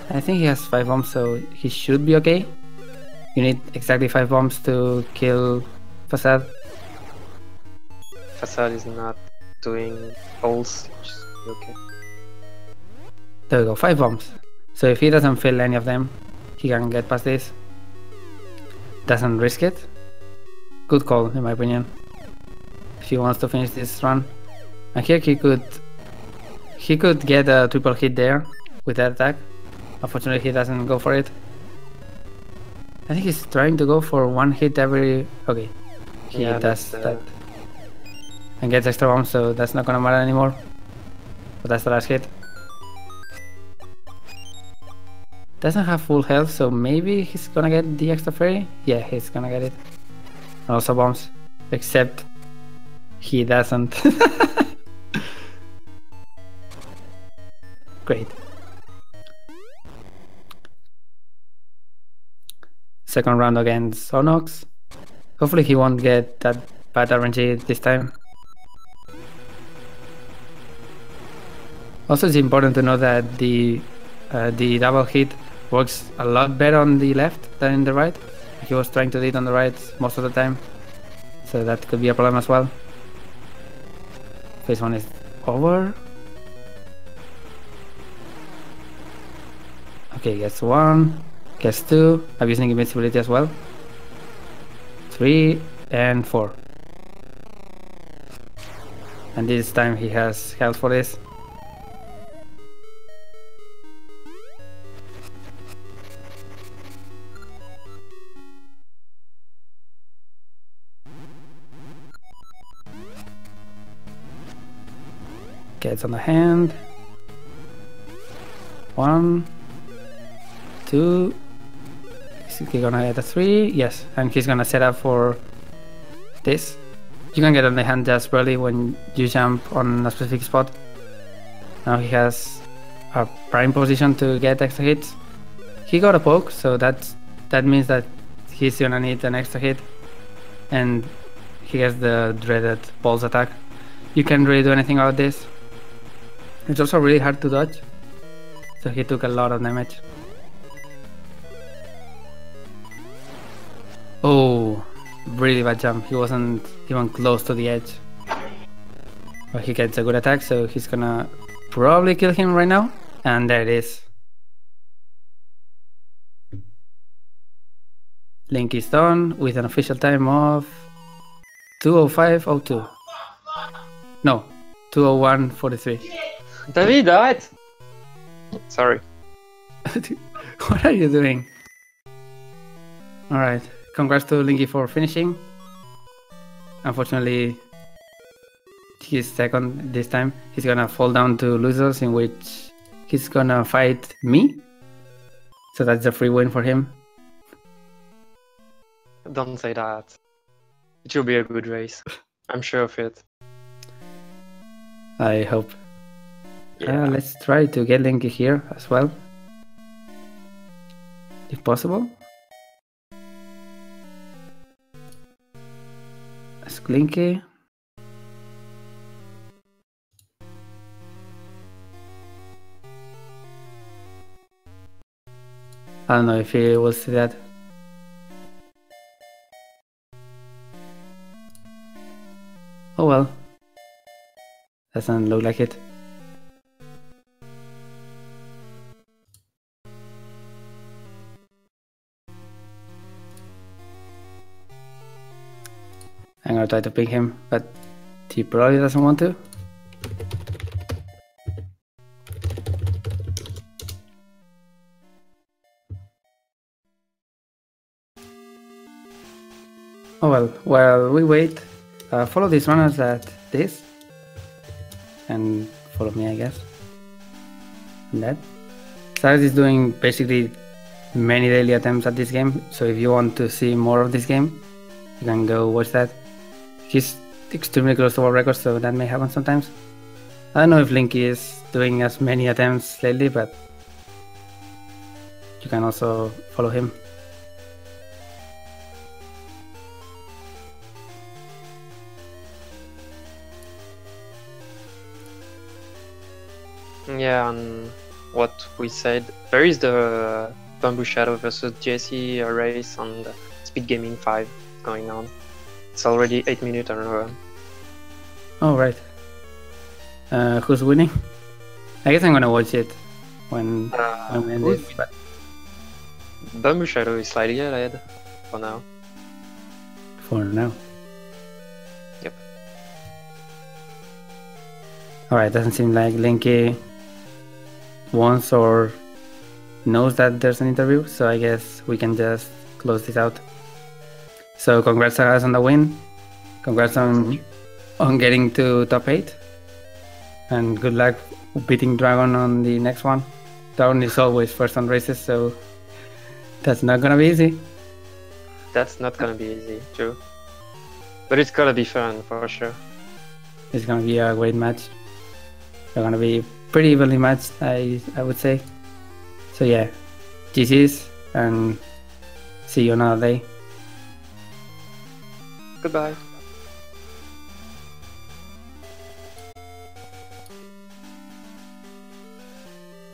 I think he has 5 bombs, so he should be okay. You need exactly 5 bombs to kill Facade. Facade is not doing ults, which is okay. There we go, 5 bombs. So if he doesn't fill any of them, he can get past this. Doesn't risk it. Good call, in my opinion. If he wants to finish this run. And here he could get a triple hit there with that attack. Unfortunately, he doesn't go for it. I think he's trying to go for 1 hit every... Okay, he does that. And gets extra bombs, so that's not gonna matter anymore. But that's the last hit. Doesn't have full health, so maybe he's gonna get the extra fairy? Yeah, he's gonna get it. And also bombs. Except he doesn't. Great. Second round against Sonox. Hopefully he won't get that bad RNG this time. Also, it's important to know that the the double hit works a lot better on the left than in the right. He was trying to do it on the right most of the time, so that could be a problem as well. Phase 1 is over. Okay, gets 1, gets 2, abusing invincibility as well. 3 and 4. And this time he has health for this. Gets on the hand. 1, 2. Is he gonna get a 3? Yes, and he's gonna set up for this. You can get on the hand just barely when you jump on a specific spot. Now he has a prime position to get extra hits. He got a poke, so that means that he's gonna need an extra hit. And he has the dreaded pulse attack. You can't really do anything about this. It's also really hard to dodge, so he took a lot of damage. Oh, really bad jump. He wasn't even close to the edge. But he gets a good attack, so he's gonna probably kill him right now. And there it is. Link is done with an official time of 2:05:02. No, 2:01:43. David, arrête! Sorry. What are you doing? Alright, congrats to Linky for finishing. Unfortunately, he's second this time. He's gonna fall down to losers, in which he's gonna fight me. So that's a free win for him. Don't say that. It will be a good race. I'm sure of it. I hope. Yeah. Let's try to get Linky here as well, if possible. Ask Linky. I don't know if he will see that. Oh well. Doesn't look like it. I'm gonna try to ping him, but he probably doesn't want to. Oh well, while we wait, follow these runners at this, and follow me, I guess. And that. Sagaz is doing basically many daily attempts at this game, so if you want to see more of this game, you can go watch that. He's extremely close to our record, so that may happen sometimes. I don't know if Linky is doing as many attempts lately, but you can also follow him. Yeah, and what we said, there is the Bamboo Shadow versus JC race on the Speed Gaming 5 going on. It's already 8 minutes on a run. Oh, right. Who's winning? I guess I'm gonna watch it when we end this, but Bamboo Shadow is slightly ahead for now. for now. Yep. Alright, doesn't seem like Linky wants or knows that there's an interview, so I guess we can just close this out. So congrats Sagaz on the win. Congrats on getting to top 8. And good luck beating Dragon on the next one. Dragon is always first on races, so that's not gonna be easy. That's not gonna be easy, true. But it's gonna be fun for sure. It's gonna be a great match. They're gonna be pretty evenly matched, I would say. So yeah, GG's and see you another day. Goodbye.